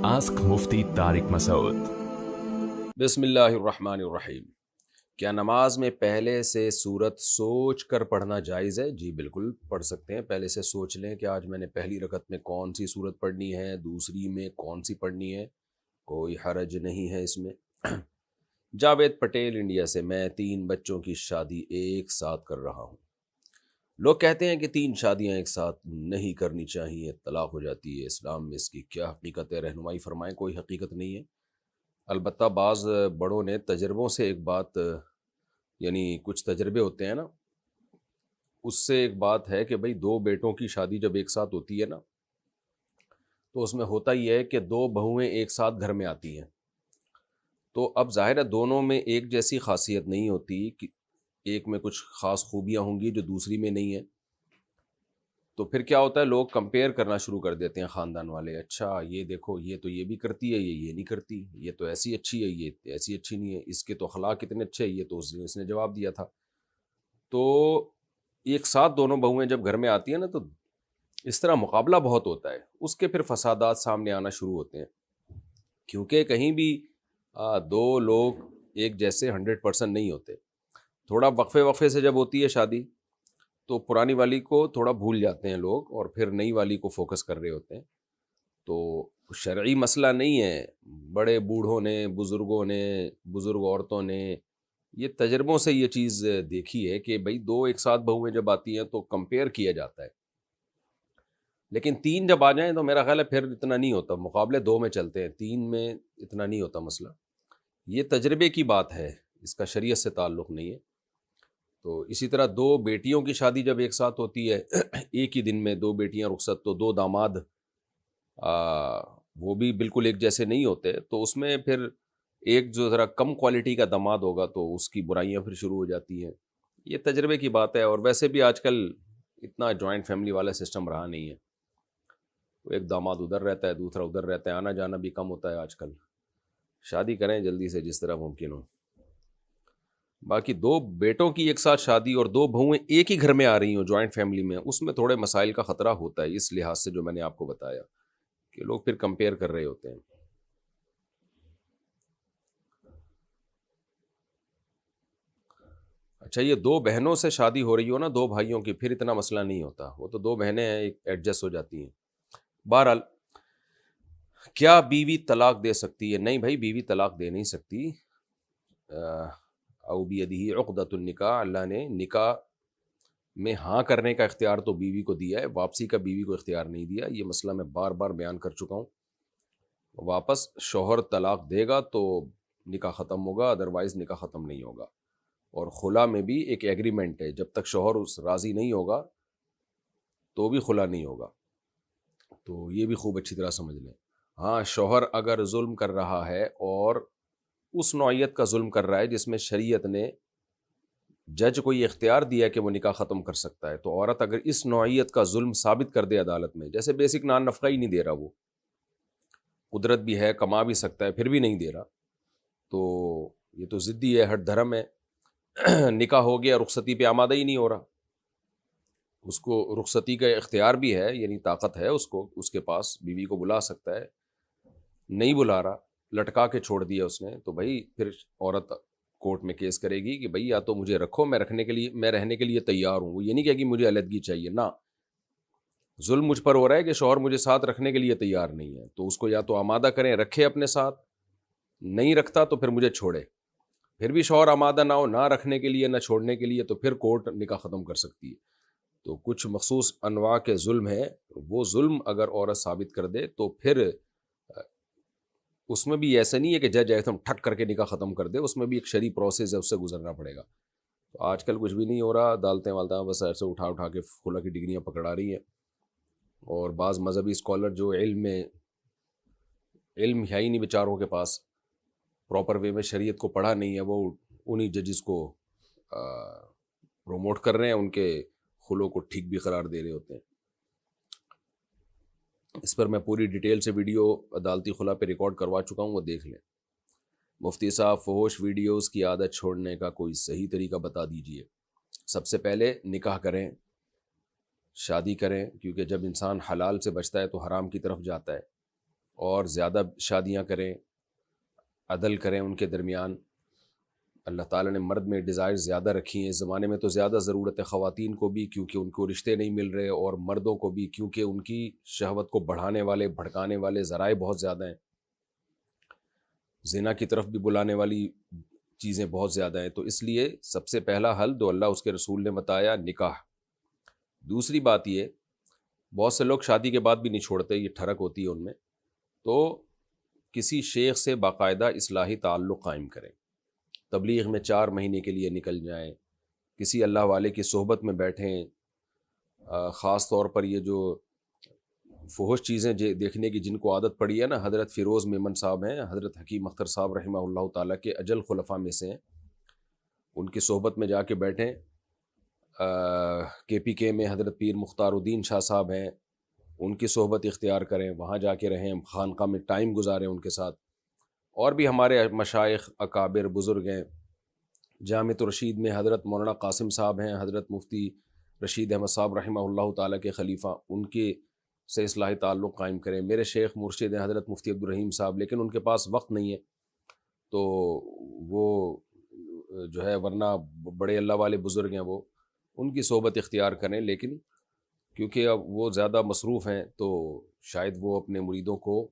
Ask Mufti Tariq Masood. بسم اللہ الرحمن الرحیم۔ کیا نماز میں پہلے سے سورت سوچ کر پڑھنا جائز ہے؟ جی بالکل پڑھ سکتے ہیں۔ پہلے سے سوچ لیں کہ آج میں نے پہلی رکعت میں کون سی سورت پڑھنی ہے، دوسری میں کون سی پڑھنی ہے، کوئی حرج نہیں ہے اس میں۔ جاوید پٹیل انڈیا سے، میں 3 بچوں کی شادی ایک ساتھ کر رہا ہوں۔ لوگ کہتے ہیں کہ 3 شادیاں ایک ساتھ نہیں کرنی چاہیے، طلاق ہو جاتی ہے۔ اسلام میں اس کی کیا حقیقت ہے؟ رہنمائی فرمائیں۔ کوئی حقیقت نہیں ہے، البتہ بعض بڑوں نے تجربوں سے ایک بات، یعنی کچھ تجربے ہوتے ہیں نا، اس سے ایک بات ہے کہ بھئی 2 بیٹوں کی شادی جب ایک ساتھ ہوتی ہے نا، تو اس میں ہوتا ہی ہے کہ 2 بہویں ایک ساتھ گھر میں آتی ہیں، تو اب ظاہر ہے دونوں میں ایک جیسی خاصیت نہیں ہوتی، کہ ایک میں کچھ خاص خوبیاں ہوں گی جو دوسری میں نہیں ہیں، تو پھر کیا ہوتا ہے، لوگ کمپیئر کرنا شروع کر دیتے ہیں خاندان والے۔ اچھا یہ دیکھو، یہ تو یہ بھی کرتی ہے، یہ نہیں کرتی، یہ تو ایسی اچھی ہے، یہ ایسی اچھی نہیں ہے، اس کے تو اخلاق کتنے اچھے ہیں، یہ تو اس نے جواب دیا تھا۔ تو ایک ساتھ دونوں بہویں جب گھر میں آتی ہیں نا، تو اس طرح مقابلہ بہت ہوتا ہے، اس کے پھر فسادات سامنے آنا شروع ہوتے ہیں، کیونکہ کہیں بھی 2 لوگ ایک جیسے 100% نہیں ہوتے۔ تھوڑا وقفے سے جب ہوتی ہے شادی، تو پرانی والی کو تھوڑا بھول جاتے ہیں لوگ، اور پھر نئی والی کو فوکس کر رہے ہوتے ہیں۔ تو شرعی مسئلہ نہیں ہے، بڑے بوڑھوں نے، بزرگوں نے، بزرگ عورتوں نے یہ تجربوں سے یہ چیز دیکھی ہے کہ بھئی 2 ایک ساتھ بہویں جب آتی ہیں تو کمپیئر کیا جاتا ہے، لیکن 3 جب آ جائیں تو میرا خیال ہے پھر اتنا نہیں ہوتا، مقابلے 2 میں چلتے ہیں، 3 میں اتنا نہیں ہوتا مسئلہ۔ یہ تجربے کی بات ہے، اس کا شریعت سے تعلق نہیں ہے۔ تو اسی طرح 2 بیٹیوں کی شادی جب ایک ساتھ ہوتی ہے ایک ہی دن میں 2 بیٹیاں رخصت، تو 2 داماد وہ بھی بالکل ایک جیسے نہیں ہوتے، تو اس میں پھر ایک جو ذرا کم کوالٹی کا داماد ہوگا تو اس کی برائیاں پھر شروع ہو جاتی ہیں۔ یہ تجربے کی بات ہے، اور ویسے بھی آج کل اتنا جوائنٹ فیملی والا سسٹم رہا نہیں ہے، ایک داماد ادھر رہتا ہے، دوسرا ادھر رہتا ہے، آنا جانا بھی کم ہوتا ہے آج کل۔ شادی کریں جلدی سے جس طرح ممکن ہو۔ باقی 2 بیٹوں کی ایک ساتھ شادی اور 2 بہویں ایک ہی گھر میں آ رہی ہوں جوائنٹ فیملی میں، اس میں تھوڑے مسائل کا خطرہ ہوتا ہے، اس لحاظ سے جو میں نے آپ کو بتایا کہ لوگ پھر کمپیئر کر رہے ہوتے ہیں۔ اچھا یہ 2 بہنوں سے شادی ہو رہی ہو نا، 2 بھائیوں کی، پھر اتنا مسئلہ نہیں ہوتا، وہ تو 2 بہنیں ہیں، ایڈجسٹ ہو جاتی ہیں۔ بہرحال کیا بیوی طلاق دے سکتی ہے؟ نہیں بھائی، بیوی طلاق دے نہیں سکتی۔ او بیدہ عقدۃ النکاح، اللہ نے نکاح میں ہاں کرنے کا اختیار تو بیوی کو دیا ہے، واپسی کا بیوی کو اختیار نہیں دیا۔ یہ مسئلہ میں بار بار بیان کر چکا ہوں۔ واپس شوہر طلاق دے گا تو نکاح ختم ہوگا، ادروائز نکاح ختم نہیں ہوگا۔ اور خلا میں بھی ایک ایگریمنٹ ہے، جب تک شوہر اس راضی نہیں ہوگا تو بھی خلا نہیں ہوگا، تو یہ بھی خوب اچھی طرح سمجھ لیں۔ ہاں شوہر اگر ظلم کر رہا ہے، اور اس نوعیت کا ظلم کر رہا ہے جس میں شریعت نے جج کو یہ اختیار دیا کہ وہ نکاح ختم کر سکتا ہے، تو عورت اگر اس نوعیت کا ظلم ثابت کر دے عدالت میں، جیسے بیسک نان نفقہ ہی نہیں دے رہا، وہ قدرت بھی ہے، کما بھی سکتا ہے، پھر بھی نہیں دے رہا، تو یہ تو ضدی ہے، ہٹ دھرم ہے۔ نکاح ہو گیا، رخصتی پہ آمادہ ہی نہیں ہو رہا، اس کو رخصتی کا اختیار بھی ہے، یعنی طاقت ہے اس کو، اس کے پاس بیوی کو بلا سکتا ہے، نہیں بلا رہا، لٹکا کے چھوڑ دیا اس نے، تو بھائی پھر عورت کورٹ میں کیس کرے گی کہ بھائی یا تو مجھے رکھو، میں رہنے کے لیے تیار ہوں۔ وہ یہ نہیں کہے کہ مجھے علیحدگی چاہیے، نہ، ظلم مجھ پر ہو رہا ہے کہ شوہر مجھے ساتھ رکھنے کے لیے تیار نہیں ہے، تو اس کو یا تو آمادہ کریں، رکھے اپنے ساتھ، نہیں رکھتا تو پھر مجھے چھوڑے۔ پھر بھی شوہر آمادہ نہ ہو، نہ رکھنے کے لیے نہ چھوڑنے کے لیے، تو پھر کورٹ نکاح ختم کر سکتی ہے۔ تو کچھ مخصوص انواع کے ظلم ہیں، وہ ظلم اگر عورت ثابت کر دے تو پھر اس میں بھی ایسا نہیں ہے کہ جج ایک دم ٹھک کر کے نکاح ختم کر دے، اس میں بھی ایک شرعی پروسیس ہے، اس سے گزرنا پڑے گا۔ تو آج کل کچھ بھی نہیں ہو رہا، عدالتیں بس ایسے اٹھا کے خلا کی ڈگریاں پکڑا رہی ہیں، اور بعض مذہبی اسکالر جو علم ہے ہی نہیں بیچاروں کے پاس، پراپر وے میں شریعت کو پڑھا نہیں ہے، وہ انہی ججز کو پروموٹ کر رہے ہیں، ان کے خلوں کو ٹھیک بھی قرار دے رہے ہوتے ہیں۔ اس پر میں پوری ڈیٹیل سے ویڈیو عدالتی خلا پہ ریکارڈ کروا چکا ہوں، وہ دیکھ لیں۔ مفتی صاحب فحش ویڈیوز کی عادت چھوڑنے کا کوئی صحیح طریقہ بتا دیجئے۔ سب سے پہلے نکاح کریں، شادی کریں، کیونکہ جب انسان حلال سے بچتا ہے تو حرام کی طرف جاتا ہے۔ اور زیادہ شادیاں کریں، عدل کریں ان کے درمیان۔ اللہ تعالیٰ نے مرد میں ڈیزائر زیادہ رکھی ہیں، اس زمانے میں تو زیادہ ضرورت ہے خواتین کو بھی، کیونکہ ان کو رشتے نہیں مل رہے، اور مردوں کو بھی کیونکہ ان کی شہوت کو بڑھانے والے بھڑکانے والے ذرائع بہت زیادہ ہیں، زنا کی طرف بھی بلانے والی چیزیں بہت زیادہ ہیں۔ تو اس لیے سب سے پہلا حل جو اللہ اس کے رسول نے بتایا، نکاح۔ دوسری بات یہ، بہت سے لوگ شادی کے بعد بھی نہیں چھوڑتے، یہ ٹھڑک ہوتی ہے ان میں، تو کسی شیخ سے باقاعدہ اصلاحی تعلق قائم کریں، تبلیغ میں 4 مہینے کے لیے نکل جائیں، کسی اللہ والے کی صحبت میں بیٹھیں۔ خاص طور پر یہ جو فحش چیزیں دیکھنے کی جن کو عادت پڑی ہے نا، حضرت فیروز میمن صاحب ہیں، حضرت حکیم اختر صاحب رحمہ اللہ تعالیٰ کے اجل خلفاء میں سے ہیں، ان کی صحبت میں جا کے بیٹھیں۔ کے پی کے میں حضرت پیر مختار الدین شاہ صاحب ہیں، ان کی صحبت اختیار کریں، وہاں جا کے رہیں، خانقاہ میں ٹائم گزاریں ان کے ساتھ۔ اور بھی ہمارے مشائخ اکابر بزرگ ہیں، جامع الرشید میں حضرت مولانا قاسم صاحب ہیں، حضرت مفتی رشید احمد صاحب رحمہ اللہ تعالیٰ کے خلیفہ، ان کے سے اصلاحی تعلق قائم کریں۔ میرے شیخ مرشد ہیں حضرت مفتی عبدالرحیم صاحب، لیکن ان کے پاس وقت نہیں ہے، تو وہ جو ہے، ورنہ بڑے اللہ والے بزرگ ہیں، وہ ان کی صحبت اختیار کریں، لیکن کیونکہ اب وہ زیادہ مصروف ہیں تو شاید وہ اپنے مریدوں کو،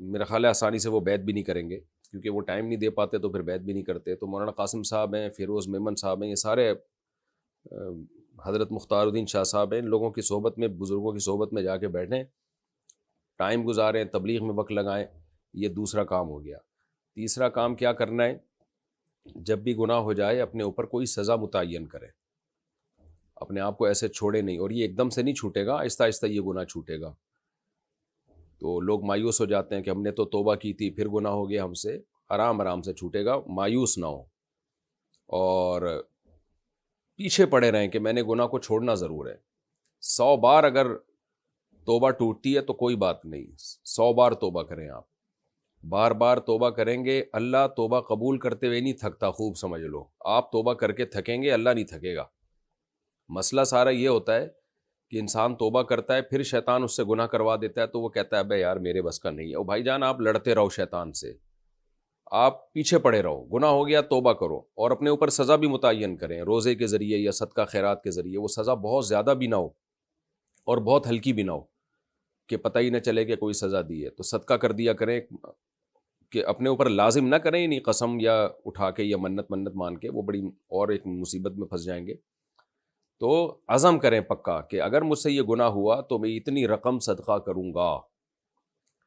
میرا خیال ہے آسانی سے وہ بیعت بھی نہیں کریں گے، کیونکہ وہ ٹائم نہیں دے پاتے تو پھر بیعت بھی نہیں کرتے۔ تو مولانا قاسم صاحب ہیں، فیروز میمن صاحب ہیں، یہ سارے حضرت مختار الدین شاہ صاحب ہیں، ان لوگوں کی صحبت میں، بزرگوں کی صحبت میں جا کے بیٹھیں، ٹائم گزاریں، تبلیغ میں وقت لگائیں۔ یہ دوسرا کام ہو گیا۔ تیسرا کام کیا کرنا ہے؟ جب بھی گناہ ہو جائے اپنے اوپر کوئی سزا متعین کریں، اپنے آپ کو ایسے چھوڑے نہیں، اور یہ ایک دم سے نہیں چھوٹے گا، آہستہ آہستہ یہ گناہ چھوٹے گا۔ تو لوگ مایوس ہو جاتے ہیں کہ ہم نے تو توبہ کی تھی پھر گناہ ہو گیا ہم سے، آرام آرام سے چھوٹے گا، مایوس نہ ہو، اور پیچھے پڑے رہیں کہ میں نے گناہ کو چھوڑنا ضرور ہے۔ 100 بار اگر توبہ ٹوٹتی ہے تو کوئی بات نہیں، 100 بار توبہ کریں آپ، بار بار توبہ کریں گے، اللہ توبہ قبول کرتے ہوئے نہیں تھکتا، خوب سمجھ لو، آپ توبہ کر کے تھکیں گے، اللہ نہیں تھکے گا۔ مسئلہ سارا یہ ہوتا ہے کہ انسان توبہ کرتا ہے، پھر شیطان اس سے گناہ کروا دیتا ہے، تو وہ کہتا ہے بے یار میرے بس کا نہیں ہے۔ او بھائی جان، آپ لڑتے رہو شیطان سے، آپ پیچھے پڑے رہو، گناہ ہو گیا توبہ کرو، اور اپنے اوپر سزا بھی متعین کریں، روزے کے ذریعے یا صدقہ خیرات کے ذریعے۔ وہ سزا بہت زیادہ بھی نہ ہو اور بہت ہلکی بھی نہ ہو کہ پتہ ہی نہ چلے کہ کوئی سزا دی ہے۔ تو صدقہ کر دیا کریں، کہ اپنے اوپر لازم نہ کریں، نہیں قسم یا اٹھا کے یا منت مان کے، وہ بڑی اور ایک مصیبت میں پھنس جائیں گے۔ تو عزم کریں پکا کہ اگر مجھ سے یہ گناہ ہوا تو میں اتنی رقم صدقہ کروں گا،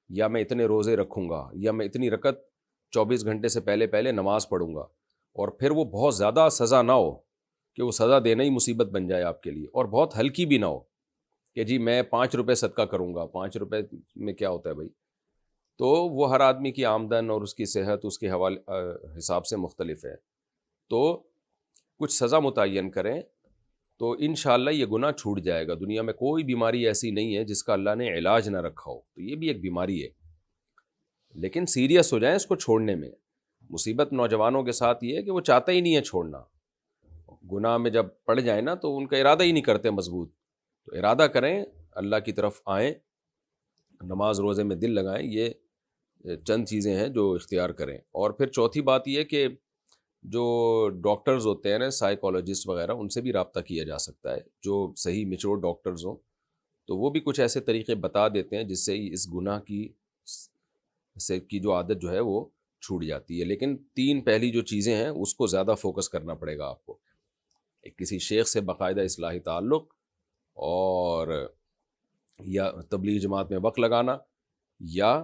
یا میں اتنے روزے رکھوں گا، یا میں اتنی رکعت 24 گھنٹے سے پہلے نماز پڑھوں گا۔ اور پھر وہ بہت زیادہ سزا نہ ہو کہ وہ سزا دینا ہی مصیبت بن جائے آپ کے لیے، اور بہت ہلکی بھی نہ ہو کہ جی میں 5 روپے صدقہ کروں گا، 5 روپے میں کیا ہوتا ہے بھائی۔ تو وہ ہر آدمی کی آمدن اور اس کی صحت اس کے حساب سے مختلف ہے، تو کچھ سزا متعین کریں، تو انشاءاللہ یہ گناہ چھوٹ جائے گا۔ دنیا میں کوئی بیماری ایسی نہیں ہے جس کا اللہ نے علاج نہ رکھا ہو، تو یہ بھی ایک بیماری ہے، لیکن سیریس ہو جائیں اس کو چھوڑنے میں۔ مصیبت نوجوانوں کے ساتھ یہ ہے کہ وہ چاہتا ہی نہیں ہے چھوڑنا، گناہ میں جب پڑ جائیں نا تو ان کا ارادہ ہی نہیں کرتے مضبوط۔ تو ارادہ کریں، اللہ کی طرف آئیں، نماز روزے میں دل لگائیں، یہ چند چیزیں ہیں جو اختیار کریں۔ اور پھر چوتھی بات یہ کہ جو ڈاکٹرز ہوتے ہیں نا، سائیکالوجسٹ وغیرہ، ان سے بھی رابطہ کیا جا سکتا ہے، جو صحیح میچور ڈاکٹرز ہوں، تو وہ بھی کچھ ایسے طریقے بتا دیتے ہیں جس سے اس گناہ کی جو عادت جو ہے وہ چھوٹ جاتی ہے۔ لیکن 3 پہلی جو چیزیں ہیں اس کو زیادہ فوکس کرنا پڑے گا آپ کو، کسی شیخ سے باقاعدہ اصلاحی تعلق، اور یا تبلیغ جماعت میں وقت لگانا، یا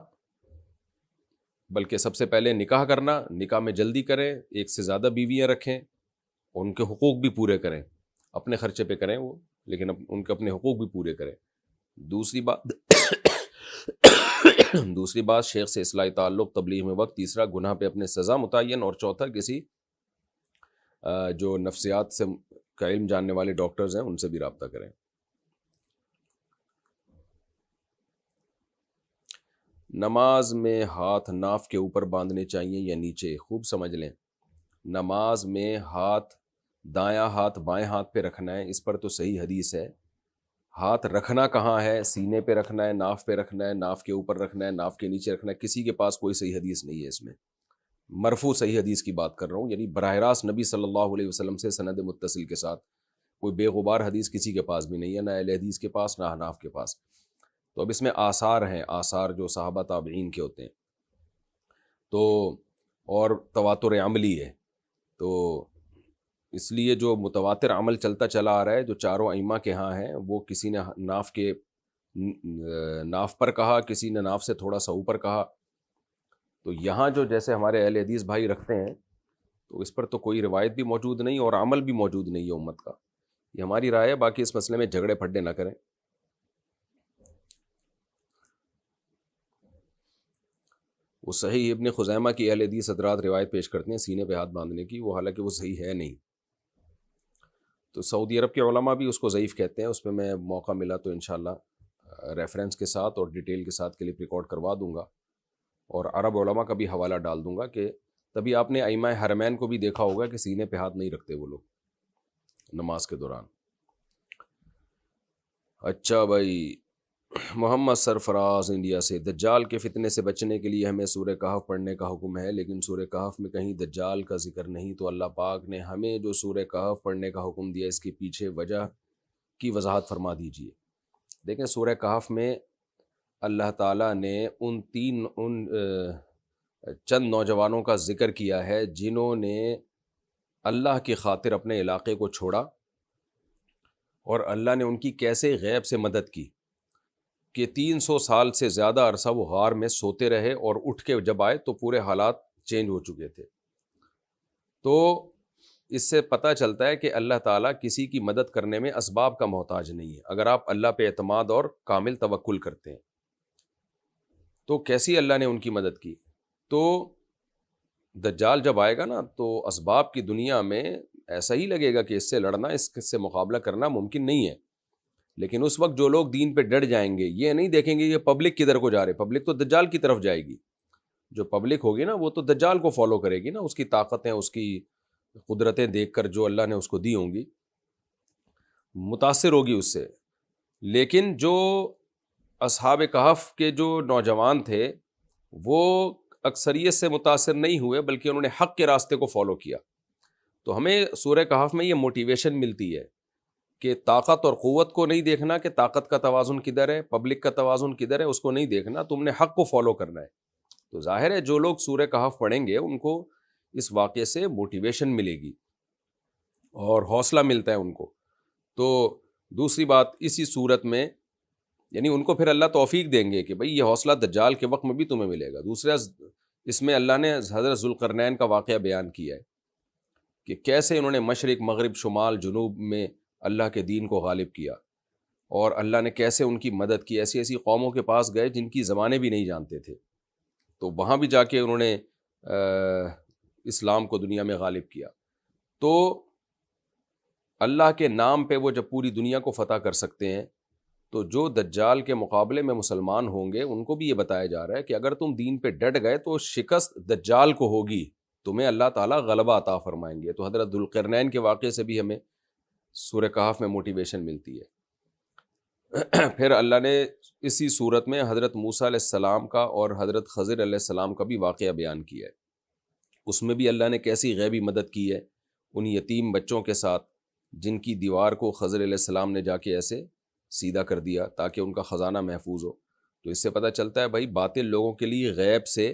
بلکہ سب سے پہلے نکاح کرنا، نکاح میں جلدی کریں، 1 سے زیادہ بیویاں رکھیں، ان کے حقوق بھی پورے کریں، اپنے خرچے پہ کریں وہ، لیکن ان کے اپنے حقوق بھی پورے کریں۔ دوسری بات شیخ سے اصلاحی تعلق، تبلیغ میں وقت، تیسرا گناہ پہ اپنے سزا متعین، اور چوتھا کسی جو نفسیات سے کا علم جاننے والے ڈاکٹرز ہیں ان سے بھی رابطہ کریں۔ نماز میں ہاتھ ناف کے اوپر باندھنے چاہیے یا نیچے؟ خوب سمجھ لیں، نماز میں دایاں ہاتھ بائیں ہاتھ پہ رکھنا ہے، اس پر تو صحیح حدیث ہے، ہاتھ رکھنا کہاں ہے؟ سینے پہ رکھنا ہے، ناف پہ رکھنا ہے، ناف کے اوپر رکھنا ہے، ناف کے نیچے رکھنا ہے. کسی کے پاس کوئی صحیح حدیث نہیں ہے اس میں. مرفوع صحیح حدیث کی بات کر رہا ہوں، یعنی براہ راست نبی صلی اللہ علیہ وسلم سے سند متصل کے ساتھ. کوئی بے غبار حدیث کسی کے پاس بھی نہیں ہے، نہ اہل حدیث کے پاس، نہ احناف کے پاس. تو اب اس میں آثار ہیں، آثار جو صحابہ تابعین کے ہوتے ہیں، تو اور تواتر عملی ہے. تو اس لیے جو متواتر عمل چلتا چلا آ رہا ہے جو چاروں ائمہ کے ہاں ہیں، وہ کسی نے ناف پر کہا، کسی نے ناف سے تھوڑا سا اوپر کہا. تو یہاں جو جیسے ہمارے اہل حدیث بھائی رکھتے ہیں، تو اس پر تو کوئی روایت بھی موجود نہیں اور عمل بھی موجود نہیں ہے امت کا. یہ ہماری رائے ہے، باقی اس مسئلے میں جھگڑے پھڈے نہ کریں. وہ صحیح ابن خزیمہ کی اہل حدیث حضرات روایت پیش کرتے ہیں سینے پہ ہاتھ باندھنے کی، وہ حالانکہ وہ صحیح ہے نہیں. تو سعودی عرب کے علماء بھی اس کو ضعیف کہتے ہیں. اس پہ میں موقع ملا تو انشاءاللہ ریفرنس کے ساتھ اور ڈیٹیل کے ساتھ کلپ ریکارڈ کروا دوں گا، اور عرب علماء کا بھی حوالہ ڈال دوں گا. کہ تبھی آپ نے ائمہ حرمین کو بھی دیکھا ہوگا کہ سینے پہ ہاتھ نہیں رکھتے وہ لوگ نماز کے دوران. اچھا بھائی، محمد سرفراز انڈیا سے، دجال کے فتنے سے بچنے کے لیے ہمیں سورہ کہف پڑھنے کا حکم ہے، لیکن سورہ کہف میں کہیں دجال کا ذکر نہیں. تو اللہ پاک نے ہمیں جو سورہ کہف پڑھنے کا حکم دیا، اس کے پیچھے وجہ کی وضاحت فرما دیجیے. دیکھیں سورہ کہف میں اللہ تعالیٰ نے ان چند نوجوانوں کا ذکر کیا ہے جنہوں نے اللہ کی خاطر اپنے علاقے کو چھوڑا، اور اللہ نے ان کی کیسے غیب سے مدد کی کہ 300 سال سے زیادہ عرصہ وہ غار میں سوتے رہے، اور اٹھ کے جب آئے تو پورے حالات چینج ہو چکے تھے. تو اس سے پتہ چلتا ہے کہ اللہ تعالیٰ کسی کی مدد کرنے میں اسباب کا محتاج نہیں ہے، اگر آپ اللہ پہ اعتماد اور کامل توکل کرتے ہیں. تو کیسی اللہ نے ان کی مدد کی؟ تو دجال جب آئے گا نا، تو اسباب کی دنیا میں ایسا ہی لگے گا کہ اس سے لڑنا، اس سے مقابلہ کرنا ممکن نہیں ہے. لیکن اس وقت جو لوگ دین پہ ڈٹ جائیں گے، یہ نہیں دیکھیں گے یہ پبلک کدھر کو جا رہے، پبلک تو دجال کی طرف جائے گی. جو پبلک ہوگی نا وہ تو دجال کو فالو کرے گی نا، اس کی طاقتیں، اس کی قدرتیں دیکھ کر جو اللہ نے اس کو دی ہوں گی، متاثر ہوگی اس سے. لیکن جو اصحاب کہف کے جو نوجوان تھے، وہ اکثریت سے متاثر نہیں ہوئے، بلکہ انہوں نے حق کے راستے کو فالو کیا. تو ہمیں سورہ کہف میں یہ موٹیویشن ملتی ہے کہ طاقت اور قوت کو نہیں دیکھنا کہ طاقت کا توازن کدھر ہے، پبلک کا توازن کدھر ہے، اس کو نہیں دیکھنا، تم نے حق کو فالو کرنا ہے. تو ظاہر ہے جو لوگ سورہ کہف پڑھیں گے ان کو اس واقعے سے موٹیویشن ملے گی اور حوصلہ ملتا ہے ان کو. تو دوسری بات، اسی صورت میں یعنی ان کو پھر اللہ توفیق دیں گے کہ بھئی یہ حوصلہ دجال کے وقت میں بھی تمہیں ملے گا. دوسرا اس میں اللہ نے حضرت ذوالقرنین کا واقعہ بیان کیا ہے کہ کیسے انہوں نے مشرق، مغرب، شمال، جنوب میں اللہ کے دین کو غالب کیا، اور اللہ نے کیسے ان کی مدد کی. ایسی ایسی قوموں کے پاس گئے جن کی زبانیں بھی نہیں جانتے تھے، تو وہاں بھی جا کے انہوں نے اسلام کو دنیا میں غالب کیا. تو اللہ کے نام پہ وہ جب پوری دنیا کو فتح کر سکتے ہیں، تو جو دجال کے مقابلے میں مسلمان ہوں گے ان کو بھی یہ بتایا جا رہا ہے کہ اگر تم دین پہ ڈٹ گئے تو شکست دجال کو ہوگی، تمہیں اللہ تعالیٰ غلبہ عطا فرمائیں گے. تو حضرت ذوالقرنین کے واقعے سے بھی ہمیں سورہ کہف میں موٹیویشن ملتی ہے. پھر اللہ نے اسی صورت میں حضرت موسیٰ علیہ السلام کا اور حضرت خضر علیہ السلام کا بھی واقعہ بیان کیا ہے. اس میں بھی اللہ نے کیسی غیبی مدد کی ہے ان یتیم بچوں کے ساتھ، جن کی دیوار کو خضر علیہ السلام نے جا کے ایسے سیدھا کر دیا تاکہ ان کا خزانہ محفوظ ہو. تو اس سے پتہ چلتا ہے بھائی باطل لوگوں کے لیے غیب سے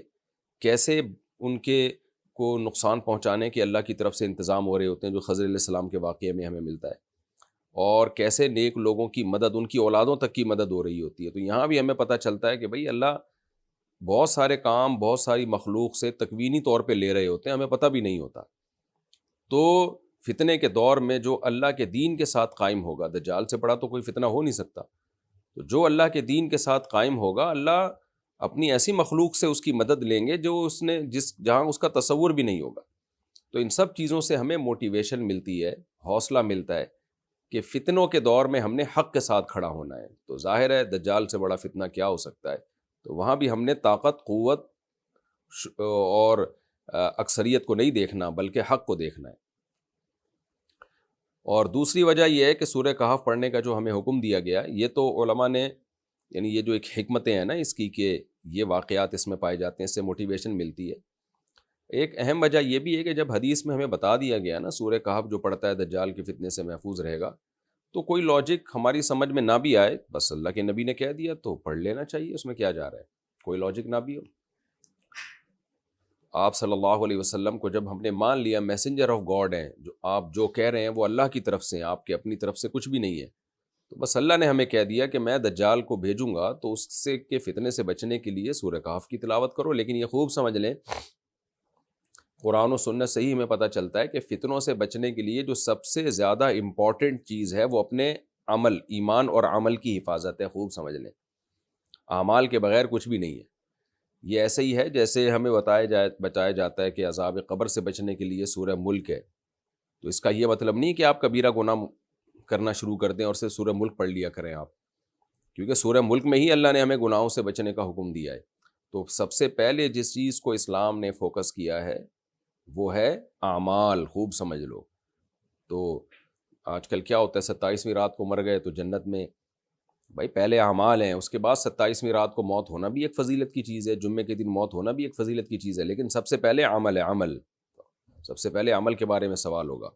کیسے ان کے کو نقصان پہنچانے کے اللہ کی طرف سے انتظام ہو رہے ہوتے ہیں، جو خضر علیہ السلام کے واقعے میں ہمیں ملتا ہے، اور کیسے نیک لوگوں کی مدد، ان کی اولادوں تک کی مدد ہو رہی ہوتی ہے. تو یہاں بھی ہمیں پتہ چلتا ہے کہ بھئی اللہ بہت سارے کام بہت ساری مخلوق سے تکوینی طور پہ لے رہے ہوتے ہیں، ہمیں پتہ بھی نہیں ہوتا. تو فتنے کے دور میں جو اللہ کے دین کے ساتھ قائم ہوگا، دجال سے بڑا تو کوئی فتنہ ہو نہیں سکتا، تو جو اللہ کے دین کے ساتھ قائم ہوگا، اللہ اپنی ایسی مخلوق سے اس کی مدد لیں گے جو اس نے جہاں اس کا تصور بھی نہیں ہوگا. تو ان سب چیزوں سے ہمیں موٹیویشن ملتی ہے، حوصلہ ملتا ہے کہ فتنوں کے دور میں ہم نے حق کے ساتھ کھڑا ہونا ہے. تو ظاہر ہے دجال سے بڑا فتنہ کیا ہو سکتا ہے. تو وہاں بھی ہم نے طاقت، قوت اور اکثریت کو نہیں دیکھنا بلکہ حق کو دیکھنا ہے. اور دوسری وجہ یہ ہے کہ سورہ کہف پڑھنے کا جو ہمیں حکم دیا گیا، یہ تو علماء نے، یعنی یہ جو ایک حکمتیں ہیں نا اس کی کہ یہ واقعات اس میں پائے جاتے ہیں، اس سے موٹیویشن ملتی ہے۔ ایک اہم وجہ یہ بھی ہے کہ جب حدیث میں ہمیں بتا دیا گیا نا سورہ کہف جو پڑھتا ہے دجال کے فتنے سے محفوظ رہے گا، تو کوئی لاجک ہماری سمجھ میں نہ بھی آئے، بس اللہ کے نبی نے کہہ دیا تو پڑھ لینا چاہیے، اس میں کیا جا رہا ہے، کوئی لاجک نہ بھی ہو۔ آپ صلی اللہ علیہ وسلم کو جب ہم نے مان لیا میسنجر آف گاڈ ہیں، جو آپ جو کہہ رہے ہیں وہ اللہ کی طرف سے ہیں، آپ کے اپنی طرف سے کچھ بھی نہیں ہے، تو بس اللہ نے ہمیں کہہ دیا کہ میں دجال کو بھیجوں گا تو اس سے کے فتنے سے بچنے کے لیے سورہ کہف کی تلاوت کرو۔ لیکن یہ خوب سمجھ لیں، قرآن و سنت سے ہی ہمیں پتہ چلتا ہے کہ فتنوں سے بچنے کے لیے جو سب سے زیادہ امپورٹنٹ چیز ہے وہ اپنے عمل، ایمان اور عمل کی حفاظت ہے۔ خوب سمجھ لیں، اعمال کے بغیر کچھ بھی نہیں ہے۔ یہ ایسے ہی ہے جیسے ہمیں بتایا جاتا ہے کہ عذاب قبر سے بچنے کے لیے سورہ ملک ہے، تو اس کا یہ مطلب نہیں کہ آپ کبیرہ گناہ کرنا شروع کر دیں اور صرف سورہ ملک پڑھ لیا کریں آپ، کیونکہ سورہ ملک میں ہی اللہ نے ہمیں گناہوں سے بچنے کا حکم دیا ہے۔ تو سب سے پہلے جس چیز کو اسلام نے فوکس کیا ہے وہ ہے اعمال، خوب سمجھ لو۔ تو آج کل کیا ہوتا ہے، 27ویں رات کو مر گئے تو جنت میں، بھائی پہلے اعمال ہیں، اس کے بعد 27ویں رات کو موت ہونا بھی ایک فضیلت کی چیز ہے، جمعے کے دن موت ہونا بھی ایک فضیلت کی چیز ہے، لیکن سب سے پہلے عمل ہے، عمل، سب سے پہلے عمل کے بارے میں سوال ہوگا۔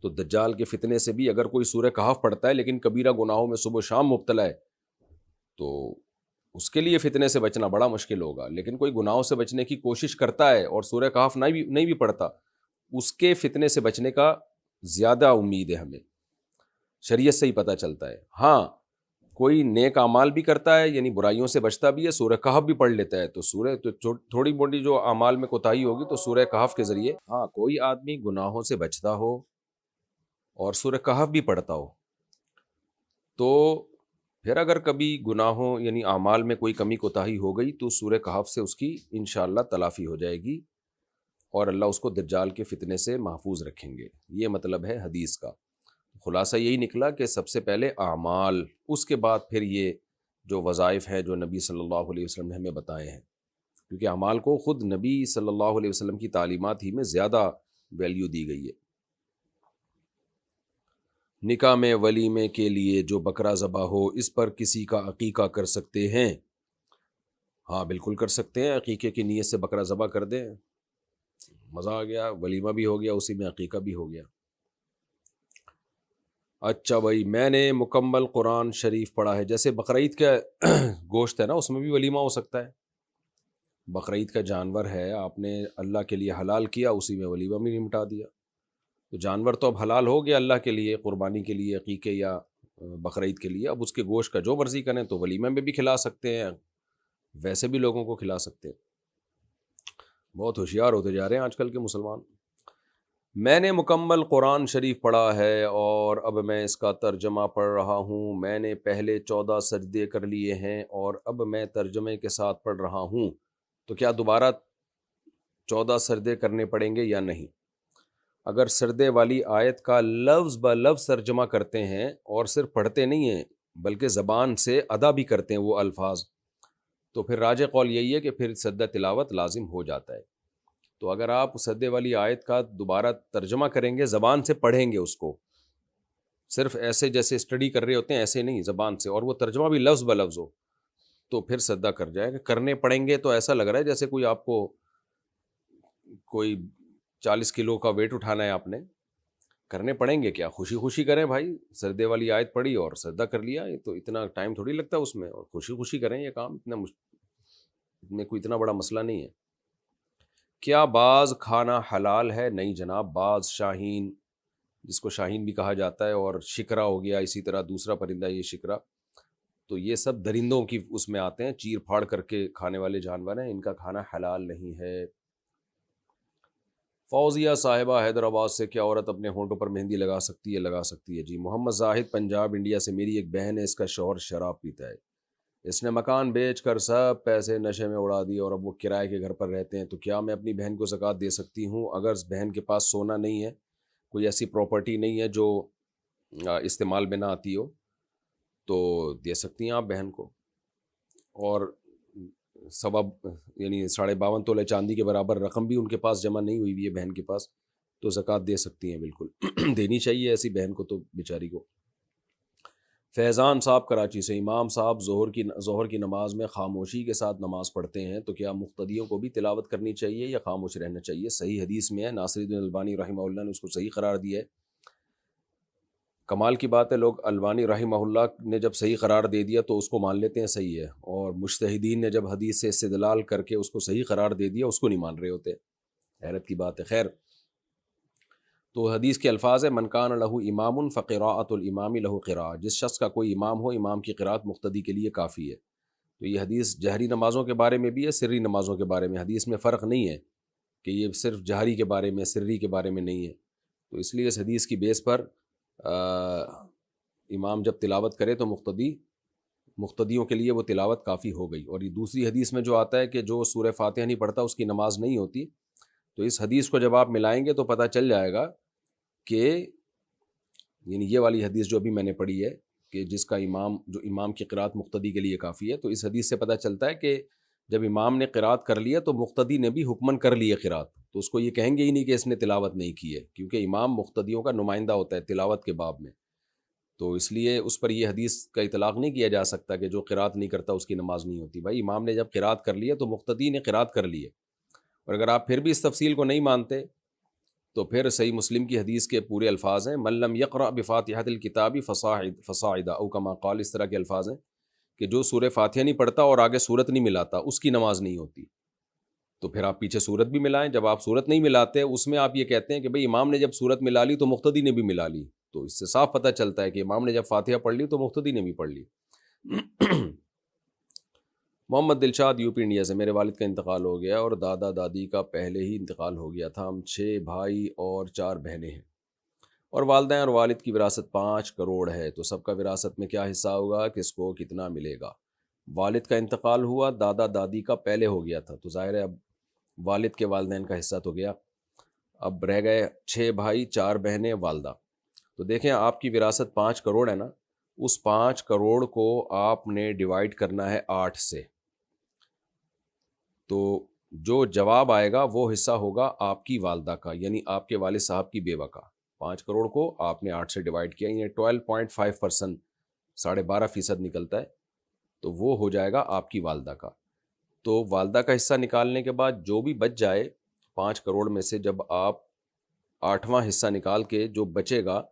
تو دجال کے فتنے سے بھی اگر کوئی سورہ کہف پڑھتا ہے لیکن کبیرہ گناہوں میں صبح و شام مبتلا ہے تو اس کے لیے فتنے سے بچنا بڑا مشکل ہوگا۔ لیکن کوئی گناہوں سے بچنے کی کوشش کرتا ہے اور سورہ کہف نہیں بھی پڑھتا، اس کے فتنے سے بچنے کا زیادہ امید ہے ہمیں، شریعت سے ہی پتہ چلتا ہے۔ ہاں کوئی نیک اعمال بھی کرتا ہے، یعنی برائیوں سے بچتا بھی ہے، سورہ کہف بھی پڑھ لیتا ہے، تو تھوڑی موٹی جو اعمال میں کوتاہی ہوگی تو سورہ کہف کے ذریعے، ہاں کوئی آدمی گناہوں سے بچتا ہو اور سورہ کہف بھی پڑھتا ہو تو پھر اگر کبھی گناہوں یعنی اعمال میں کوئی کمی کوتاہی ہو گئی تو سورہ کہف سے اس کی انشاءاللہ تلافی ہو جائے گی اور اللہ اس کو دجال کے فتنے سے محفوظ رکھیں گے۔ یہ مطلب ہے حدیث کا۔ خلاصہ یہی نکلا کہ سب سے پہلے اعمال، اس کے بعد پھر یہ جو وظائف ہیں جو نبی صلی اللہ علیہ وسلم نے ہمیں بتائے ہیں، کیونکہ اعمال کو خود نبی صلی اللہ علیہ وسلم کی تعلیمات ہی میں زیادہ ویلیو دی گئی ہے۔ نکاح میں ولیمے کے لیے جو بکرا ذبح ہو، اس پر کسی کا عقیقہ کر سکتے ہیں؟ ہاں بالکل کر سکتے ہیں، عقیقے کی نیت سے بکرا ذبح کر دیں، مزہ آ گیا، ولیمہ بھی ہو گیا، اسی میں عقیقہ بھی ہو گیا۔ اچھا بھائی، میں نے مکمل قرآن شریف پڑھا ہے، جیسے بقرعید کا گوشت ہے نا، اس میں بھی ولیمہ ہو سکتا ہے۔ بقرعید کا جانور ہے، آپ نے اللہ کے لیے حلال کیا، اسی میں ولیمہ بھی نمٹا دیا، تو جانور تو اب حلال ہو گیا اللہ کے لیے، قربانی کے لیے، عقیقے یا بقرعید کے لیے، اب اس کے گوشت کا جو مرضی کریں، تو ولیمہ میں بھی کھلا سکتے ہیں، ویسے بھی لوگوں کو کھلا سکتے ہیں۔ بہت ہوشیار ہوتے جا رہے ہیں آج کل کے مسلمان۔ میں نے مکمل قرآن شریف پڑھا ہے اور اب میں اس کا ترجمہ پڑھ رہا ہوں۔ میں نے پہلے 14 سجدے کر لیے ہیں اور اب میں ترجمے کے ساتھ پڑھ رہا ہوں، تو کیا دوبارہ 14 سجدے کرنے پڑیں گے یا نہیں؟ اگر سجدے والی آیت کا لفظ بہ لفظ ترجمہ کرتے ہیں اور صرف پڑھتے نہیں ہیں بلکہ زبان سے ادا بھی کرتے ہیں وہ الفاظ، تو پھر راجح قول یہی ہے کہ پھر سجدہ تلاوت لازم ہو جاتا ہے۔ تو اگر آپ سجدے والی آیت کا دوبارہ ترجمہ کریں گے، زبان سے پڑھیں گے اس کو، صرف ایسے جیسے اسٹڈی کر رہے ہوتے ہیں ایسے نہیں، زبان سے، اور وہ ترجمہ بھی لفظ بہ لفظ ہو، تو پھر سجدہ کر جائے گا۔ کرنے پڑیں گے تو ایسا لگ رہا ہے جیسے کوئی آپ کو کوئی 40 کلو کا ویٹ اٹھانا ہے، آپ نے کرنے پڑیں گے کیا؟ خوشی خوشی کریں بھائی، سجدے والی آیت پڑھی اور سجدہ کر لیا، تو اتنا ٹائم تھوڑی لگتا ہے اس میں، اور خوشی خوشی کریں یہ کام، میں کوئی اتنا بڑا مسئلہ نہیں ہے۔ کیا باز کھانا حلال ہے؟ نہیں جناب، باز، شاہین، جس کو شاہین بھی کہا جاتا ہے، اور شکرا ہو گیا، اسی طرح دوسرا پرندہ یہ شکرا، تو یہ سب درندوں کی اس میں آتے ہیں، چیر پھاڑ کر کے کھانے والے جانور ہیں، ان کا کھانا حلال نہیں ہے۔ فوزیہ صاحبہ حیدرآباد سے، کیا عورت اپنے ہونٹوں پر مہندی لگا سکتی ہے؟ لگا سکتی ہے جی۔ محمد زاہد پنجاب انڈیا سے، میری ایک بہن ہے، اس کا شوہر شراب پیتا ہے، اس نے مکان بیچ کر سب پیسے نشے میں اڑا دیے اور اب وہ کرائے کے گھر پر رہتے ہیں، تو کیا میں اپنی بہن کو زکوٰۃ دے سکتی ہوں؟ اگر بہن کے پاس سونا نہیں ہے، کوئی ایسی پراپرٹی نہیں ہے جو استعمال میں نہ آتی ہو، تو دے سکتی ہیں آپ بہن کو، اور یعنی 52.5 تولے چاندی کے برابر رقم بھی ان کے پاس جمع نہیں ہوئی ہوئی ہے بہن کے پاس، تو زکوٰۃ دے سکتی ہیں، بالکل دینی چاہیے ایسی بہن کو تو بیچاری کو۔ فیضان صاحب کراچی سے، امام صاحب ظہر کی نماز میں خاموشی کے ساتھ نماز پڑھتے ہیں تو کیا مقتدیوں کو بھی تلاوت کرنی چاہیے یا خاموش رہنا چاہیے؟ صحیح حدیث میں ہے، ناصر الدین البانی رحمہ اللہ نے اس کو صحیح قرار دیا ہے۔ کمال کی بات ہے، لوگ البانی رحمہ اللہ نے جب صحیح قرار دے دیا تو اس کو مان لیتے ہیں صحیح ہے، اور مجتہدین نے جب حدیث سے استدلال کر کے اس کو صحیح قرار دے دیا اس کو نہیں مان رہے ہوتے۔ حیرت کی بات ہے۔ خیر، تو حدیث کے الفاظ ہے، من کان لہ امام فقراءۃ الامام لہ قراءۃ، جس شخص کا کوئی امام ہو، امام کی قراءت مقتدی کے لیے کافی ہے۔ تو یہ حدیث جہری نمازوں کے بارے میں بھی ہے، سری نمازوں کے بارے میں۔ حدیث میں فرق نہیں ہے کہ یہ صرف جہری کے بارے میں، سری کے بارے میں نہیں ہے۔ تو اس لیے اس حدیث کی بیس پر امام جب تلاوت کرے تو مقتدیوں کے لیے وہ تلاوت کافی ہو گئی۔ اور یہ دوسری حدیث میں جو آتا ہے کہ جو سورہ فاتحہ نہیں پڑھتا اس کی نماز نہیں ہوتی، تو اس حدیث کو جب آپ ملائیں گے تو پتہ چل جائے گا کہ یعنی یہ والی حدیث جو ابھی میں نے پڑھی ہے کہ جس کا امام کی قرات مقتدی کے لیے کافی ہے، تو اس حدیث سے پتہ چلتا ہے کہ جب امام نے قرات کر لیا تو مقتدی نے بھی حکمن کر لی ہے قرات، تو اس کو یہ کہیں گے ہی نہیں کہ اس نے تلاوت نہیں کی ہے، کیونکہ امام مقتدیوں کا نمائندہ ہوتا ہے تلاوت کے باب میں۔ تو اس لیے اس پر یہ حدیث کا اطلاق نہیں کیا جا سکتا کہ جو قرات نہیں کرتا اس کی نماز نہیں ہوتی۔ بھائی امام نے جب قرات کر لی ہے تو مقتدی نے قرات کر لی ہے۔ اور اگر آپ پھر بھی اس تفصیل کو نہیں مانتے تو پھر صحیح مسلم کی حدیث کے پورے الفاظ ہیں، من لم یقرأ بفاتحۃ الکتاب فصاعدا، او کما قال، اس طرح کے الفاظ ہیں کہ جو سورہ فاتحہ نہیں پڑھتا اور آگے سورت نہیں ملاتا اس کی نماز نہیں ہوتی۔ تو پھر آپ پیچھے سورت بھی ملائیں۔ جب آپ سورت نہیں ملاتے اس میں آپ یہ کہتے ہیں کہ بھئی امام نے جب سورت ملا لی تو مقتدی نے بھی ملا لی، تو اس سے صاف پتہ چلتا ہے کہ امام نے جب فاتحہ پڑھ لی تو مقتدی نے بھی پڑھ لی۔ محمد دلشاد یو پی انڈیا سے، میرے والد کا انتقال ہو گیا اور دادا دادی کا پہلے ہی انتقال ہو گیا تھا۔ ہم 6 بھائی اور 4 بہنیں ہیں، اور والدین اور والد کی وراثت 5 کروڑ ہے، تو سب کا وراثت میں کیا حصہ ہوگا، کس کو کتنا ملے گا؟ والد کا انتقال ہوا، دادا دادی کا پہلے ہو گیا تھا، تو ظاہر ہے اب والد کے والدین کا حصہ تو گیا، اب رہ گئے 6 بھائی 4 بہنیں والدہ۔ تو دیکھیں آپ کی وراثت 5 کروڑ ہے نا، اس 5 کروڑ کو آپ نے ڈیوائڈ کرنا ہے 8 سے، تو جو جواب آئے گا وہ حصہ ہوگا آپ کی والدہ کا، یعنی آپ کے والد صاحب کی بیوہ کا۔ 5 کروڑ کو آپ نے 8 سے ڈیوائڈ کیا، یہ 12.5%، 12.5% نکلتا ہے، تو وہ ہو جائے گا آپ کی والدہ کا۔ تو والدہ کا حصہ نکالنے کے بعد جو بھی بچ جائے 5 کروڑ میں سے، جب آپ 8واں حصہ نکال کے جو بچے گا،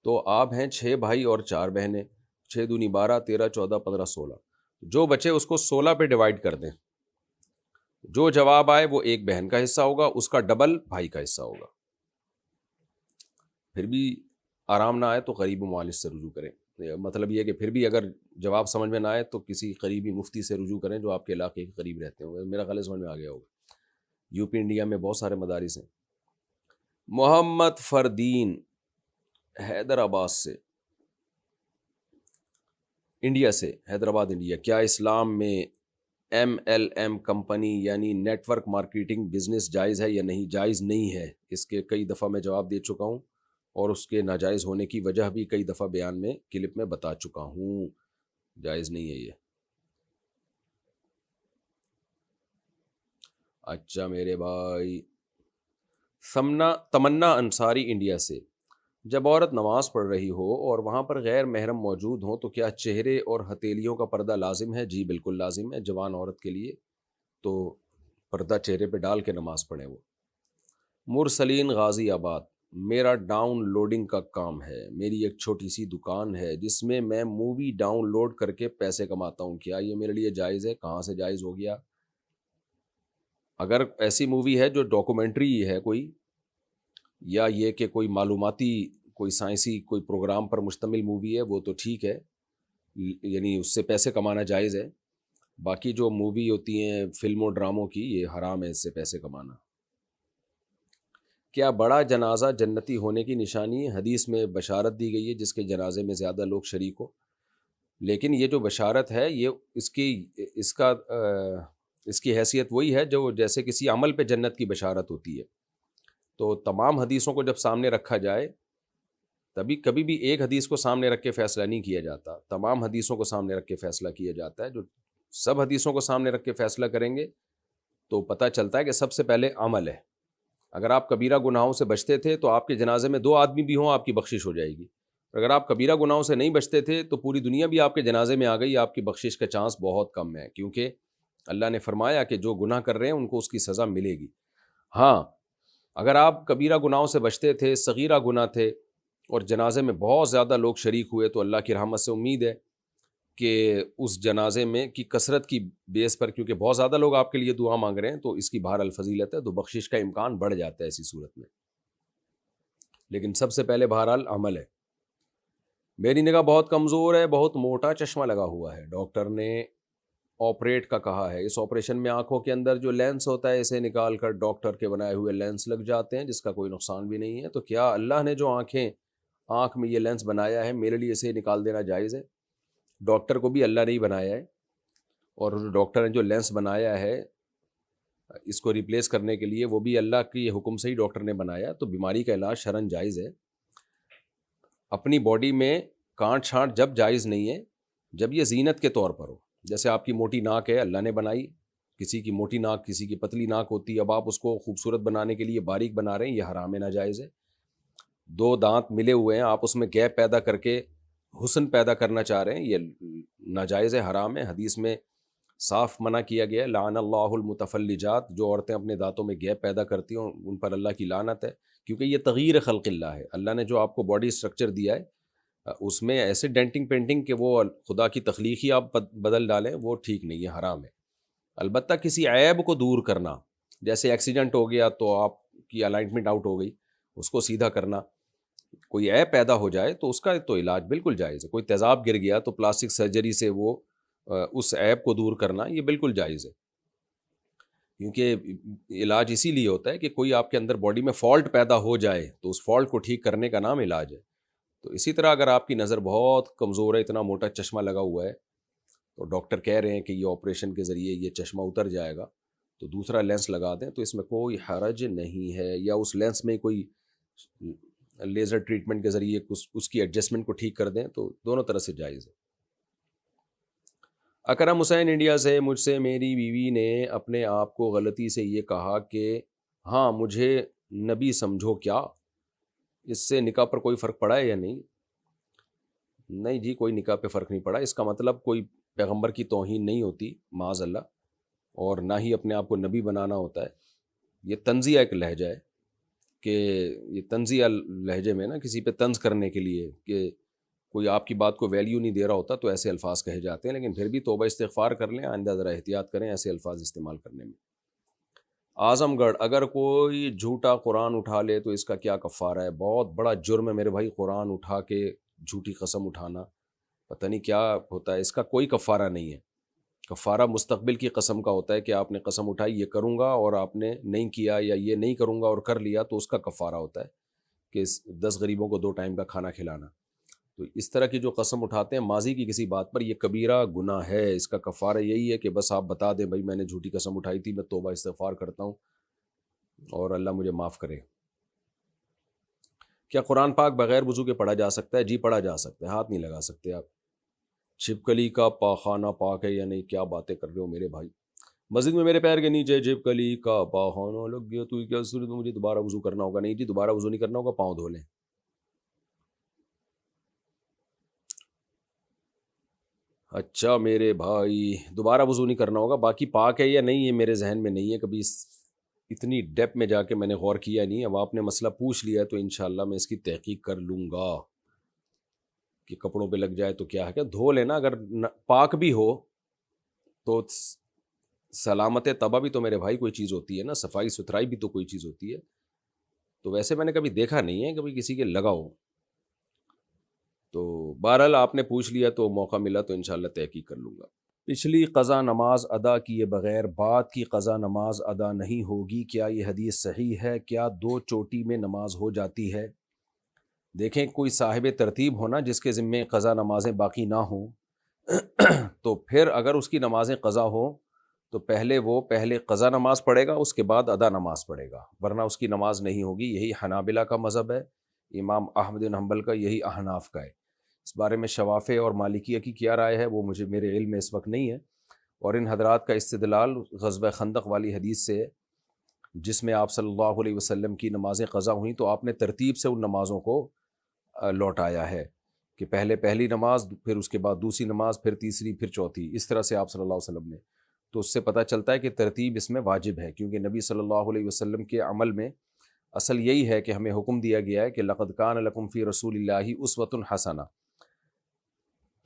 تو آپ ہیں 6 بھائی اور 4 بہنیں، 6 دونی 12، 13، 14، 15، 16، جو بچے اس کو 16 پہ ڈیوائڈ کر دیں، جو جواب آئے وہ ایک بہن کا حصہ ہوگا، اس کا ڈبل بھائی کا حصہ ہوگا۔ پھر بھی آرام نہ آئے تو قریبی معالج سے رجوع کریں، مطلب یہ کہ پھر بھی اگر جواب سمجھ میں نہ آئے تو کسی قریبی مفتی سے رجوع کریں جو آپ کے علاقے کے قریب رہتے ہوں۔ میرا خیال سمجھ میں آ گیا ہوگا۔ یو پی انڈیا میں بہت سارے مدارس ہیں۔ محمد فردین حیدرآباد سے، انڈیا سے، حیدرآباد انڈیا، کیا اسلام میں MLM کمپنی یعنی نیٹ ورک مارکیٹنگ بزنس جائز ہے یا نہیں؟ جائز نہیں ہے، اس کے کئی دفعہ میں جواب دے چکا ہوں، اور اس کے ناجائز ہونے کی وجہ بھی کئی دفعہ بیان میں کلپ میں بتا چکا ہوں، جائز نہیں ہے یہ۔ اچھا میرے بھائی تمنا انصاری انڈیا سے، جب عورت نماز پڑھ رہی ہو اور وہاں پر غیر محرم موجود ہوں تو کیا چہرے اور ہتھیلیوں کا پردہ لازم ہے؟ جی بالکل لازم ہے، جوان عورت کے لیے تو پردہ چہرے پہ ڈال کے نماز پڑھیں۔ وہ مرسلین غازی آباد، میرا ڈاؤن لوڈنگ کا کام ہے، میری ایک چھوٹی سی دکان ہے جس میں میں مووی ڈاؤن لوڈ کر کے پیسے کماتا ہوں، کیا یہ میرے لیے جائز ہے؟ کہاں سے جائز ہو گیا؟ اگر ایسی مووی ہے جو ڈاکومنٹری ہے کوئی، یا یہ کہ کوئی معلوماتی کوئی سائنسی کوئی پروگرام پر مشتمل مووی ہے، وہ تو ٹھیک ہے، یعنی اس سے پیسے کمانا جائز ہے۔ باقی جو مووی ہوتی ہیں فلموں ڈراموں کی، یہ حرام ہے اس سے پیسے کمانا۔ کیا بڑا جنازہ جنتی ہونے کی نشانی ہے؟ حدیث میں بشارت دی گئی ہے جس کے جنازے میں زیادہ لوگ شریک ہو، لیکن یہ جو بشارت ہے یہ اس کی حیثیت وہی ہے جو جیسے کسی عمل پہ جنت کی بشارت ہوتی ہے۔ تو تمام حدیثوں کو جب سامنے رکھا جائے، تبھی کبھی بھی ایک حدیث کو سامنے رکھ کے فیصلہ نہیں کیا جاتا، تمام حدیثوں کو سامنے رکھ کے فیصلہ کیا جاتا ہے۔ جو سب حدیثوں کو سامنے رکھ کے فیصلہ کریں گے تو پتہ چلتا ہے کہ سب سے پہلے عمل ہے، اگر آپ کبیرہ گناہوں سے بچتے تھے تو آپ کے جنازے میں 2 آدمی بھی ہوں آپ کی بخشش ہو جائے گی، اور اگر آپ کبیرہ گناہوں سے نہیں بچتے تھے تو پوری دنیا بھی آپ کے جنازے میں آ گئی، آپ کی بخشش کا چانس بہت کم ہے، کیونکہ اللہ نے فرمایا کہ جو گناہ کر رہے ہیں ان کو اس کی سزا ملے گی۔ ہاں، اگر آپ کبیرہ گناہوں سے بچتے تھے، صغیرہ گناہ تھے اور جنازے میں بہت زیادہ لوگ شریک ہوئے، تو اللہ کی رحمت سے امید ہے کہ اس جنازے میں کی کثرت کی بیس پر، کیونکہ بہت زیادہ لوگ آپ کے لیے دعا مانگ رہے ہیں تو اس کی بہرحال فضیلت ہے، تو بخشش کا امکان بڑھ جاتا ہے ایسی صورت میں۔ لیکن سب سے پہلے بہرحال عمل ہے۔ میری نگاہ بہت کمزور ہے، بہت موٹا چشمہ لگا ہوا ہے، ڈاکٹر نے آپریٹ کا کہا ہے، اس آپریشن میں آنکھوں کے اندر جو لینس ہوتا ہے اسے نکال کر ڈاکٹر کے بنائے ہوئے لینس لگ جاتے ہیں، جس کا کوئی نقصان بھی نہیں ہے، تو کیا اللہ نے جو آنکھ میں یہ لینس بنایا ہے میرے لیے اسے نکال دینا جائز ہے؟ ڈاکٹر کو بھی اللہ نے ہی بنایا ہے، اور ڈاکٹر نے جو لینس بنایا ہے اس کو ریپلیس کرنے کے لیے وہ بھی اللہ کی حکم سے ہی ڈاکٹر نے بنایا، تو بیماری کا علاج شرعاً جائز ہے۔ اپنی باڈی میں کانٹ چھانٹ جب جائز نہیں ہے جب یہ زینت کے طور پر ہو، جیسے آپ کی موٹی ناک ہے، اللہ نے بنائی، کسی کی موٹی ناک کسی کی پتلی ناک ہوتی ہے، اب آپ اس کو خوبصورت بنانے کے لیے باریک بنا رہے ہیں، یہ حرام ناجائز ہے۔ 2 دانت ملے ہوئے ہیں، آپ اس میں گیپ پیدا کر کے حسن پیدا کرنا چاہ رہے ہیں، یہ ناجائز ہے، حرام ہے، حدیث میں صاف منع کیا گیا ہے، لعن اللہ المتفلجات، جو عورتیں اپنے دانتوں میں گیپ پیدا کرتی ہیں ان پر اللہ کی لعنت ہے، کیونکہ یہ تغییر خلق اللہ ہے، اللہ نے جو آپ کو باڈی سٹرکچر دیا ہے اس میں ایسے ڈینٹنگ پینٹنگ کہ وہ خدا کی تخلیق ہی آپ بدل ڈالیں، وہ ٹھیک نہیں ہے، حرام ہے۔ البتہ کسی عیب کو دور کرنا، جیسے ایکسیڈنٹ ہو گیا تو آپ کی الائنمنٹ آؤٹ ہو گئی، اس کو سیدھا کرنا، کوئی عیب پیدا ہو جائے تو اس کا تو علاج بالکل جائز ہے، کوئی تیزاب گر گیا تو پلاسٹک سرجری سے وہ اس عیب کو دور کرنا یہ بالکل جائز ہے، کیونکہ علاج اسی لیے ہوتا ہے کہ کوئی آپ کے اندر باڈی میں فالٹ پیدا ہو جائے تو اس فالٹ کو ٹھیک کرنے کا نام علاج ہے۔ تو اسی طرح اگر آپ کی نظر بہت کمزور ہے، اتنا موٹا چشمہ لگا ہوا ہے، تو ڈاکٹر کہہ رہے ہیں کہ یہ آپریشن کے ذریعے یہ چشمہ اتر جائے گا تو دوسرا لینس لگا دیں، تو اس میں کوئی حرج نہیں ہے، یا اس لینس میں کوئی لیزر ٹریٹمنٹ کے ذریعے اس کی ایڈجسٹمنٹ کو ٹھیک کر دیں، تو دونوں طرح سے جائز ہے۔ اکرم حسین انڈیا سے، مجھ سے میری بیوی نے اپنے آپ کو غلطی سے یہ کہا کہ ہاں مجھے نبی سمجھو، کیا اس سے نکاح پر کوئی فرق پڑا ہے یا نہیں؟ نہیں جی، کوئی نکاح پہ فرق نہیں پڑا، اس کا مطلب کوئی پیغمبر کی توہین نہیں ہوتی معاذ اللہ، اور نہ ہی اپنے آپ کو نبی بنانا ہوتا ہے، یہ طنزیہ ایک لہجہ ہے، کہ یہ طنزیہ لہجے میں نا کسی پہ طنز کرنے کے لیے کہ کوئی آپ کی بات کو ویلیو نہیں دے رہا ہوتا تو ایسے الفاظ کہے جاتے ہیں، لیکن پھر بھی توبہ استغفار کر لیں، آئندہ ذرا احتیاط کریں ایسے الفاظ استعمال کرنے میں۔ اعظم گڑھ، اگر کوئی جھوٹا قرآن اٹھا لے تو اس کا کیا کفارہ ہے؟ بہت بڑا جرم ہے میرے بھائی، قرآن اٹھا کے جھوٹی قسم اٹھانا، پتہ نہیں کیا ہوتا ہے، اس کا کوئی کفارہ نہیں ہے۔ کفارہ مستقبل کی قسم کا ہوتا ہے کہ آپ نے قسم اٹھائی یہ کروں گا اور آپ نے نہیں کیا، یا یہ نہیں کروں گا اور کر لیا، تو اس کا کفارہ ہوتا ہے کہ 10 غریبوں کو 2 ٹائم کا کھانا کھلانا۔ تو اس طرح کی جو قسم اٹھاتے ہیں ماضی کی کسی بات پر، یہ کبیرہ گناہ ہے، اس کا کفارہ یہی ہے کہ بس آپ بتا دیں بھائی میں نے جھوٹی قسم اٹھائی تھی، میں توبہ استغفار کرتا ہوں اور اللہ مجھے معاف کرے۔ کیا قرآن پاک بغیر وضو کے پڑھا جا سکتا ہے؟ جی پڑھا جا سکتا ہے، ہاتھ نہیں لگا سکتے آپ۔ چھپکلی کا پاخانہ پاک ہے یا نہیں؟ کیا باتیں کر رہے ہو میرے بھائی، مسجد میں میرے پیر کے نیچے چھپکلی کا پاخانہ لگ گیا تو کیا صورت میں مجھے دوبارہ وضو کرنا ہوگا؟ نہیں جی، دوبارہ وضو نہیں کرنا ہوگا، پاؤں دھو لیں۔ اچھا میرے بھائی، دوبارہ وضو نہیں کرنا ہوگا، باقی پاک ہے یا نہیں یہ میرے ذہن میں نہیں ہے، کبھی اتنی ڈیپ میں جا کے میں نے غور کیا نہیں۔ اب آپ نے مسئلہ پوچھ لیا ہے تو انشاءاللہ میں اس کی تحقیق کر لوں گا کہ کپڑوں پہ لگ جائے تو کیا ہے، کہ دھو لینا، اگر پاک بھی ہو تو سلامت طبع بھی تو میرے بھائی کوئی چیز ہوتی ہے نا، صفائی ستھرائی بھی تو کوئی چیز ہوتی ہے، تو ویسے میں نے کبھی دیکھا نہیں ہے کبھی کسی کے لگا ہو، تو بہرحال آپ نے پوچھ لیا تو موقع ملا تو انشاءاللہ تحقیق کر لوں گا۔ پچھلی قضا نماز ادا کیے بغیر بعد کی قضا نماز ادا نہیں ہوگی، کیا یہ حدیث صحیح ہے؟ کیا 2 چوٹی میں نماز ہو جاتی ہے؟ دیکھیں کوئی صاحب ترتیب ہونا جس کے ذمے قضا نمازیں باقی نہ ہوں تو پھر اگر اس کی نمازیں قضا ہوں تو پہلے قضا نماز پڑھے گا، اس کے بعد ادا نماز پڑھے گا، ورنہ اس کی نماز نہیں ہوگی۔ یہی حنابلہ کا مذہب ہے، امام احمد بن حنبل کا، یہی احناف کا ہے۔ اس بارے میں شوافع اور مالکیہ کی کیا رائے ہے وہ میرے علم میں اس وقت نہیں ہے، اور ان حضرات کا استدلال غزوہ خندق والی حدیث سے ہے جس میں آپ صلی اللہ علیہ وسلم کی نمازیں قضا ہوئیں تو آپ نے ترتیب سے ان نمازوں کو لوٹایا ہے کہ پہلے پہلی نماز، پھر اس کے بعد دوسری نماز، پھر تیسری، پھر چوتھی، اس طرح سے آپ صلی اللہ علیہ وسلم نے. تو اس سے پتہ چلتا ہے کہ ترتیب اس میں واجب ہے، کیونکہ نبی صلی اللہ علیہ وسلم کے عمل میں اصل یہی ہے کہ ہمیں حکم دیا گیا ہے کہ لقد کان لکم فی رسول اللہ اسوۃ حسنہ.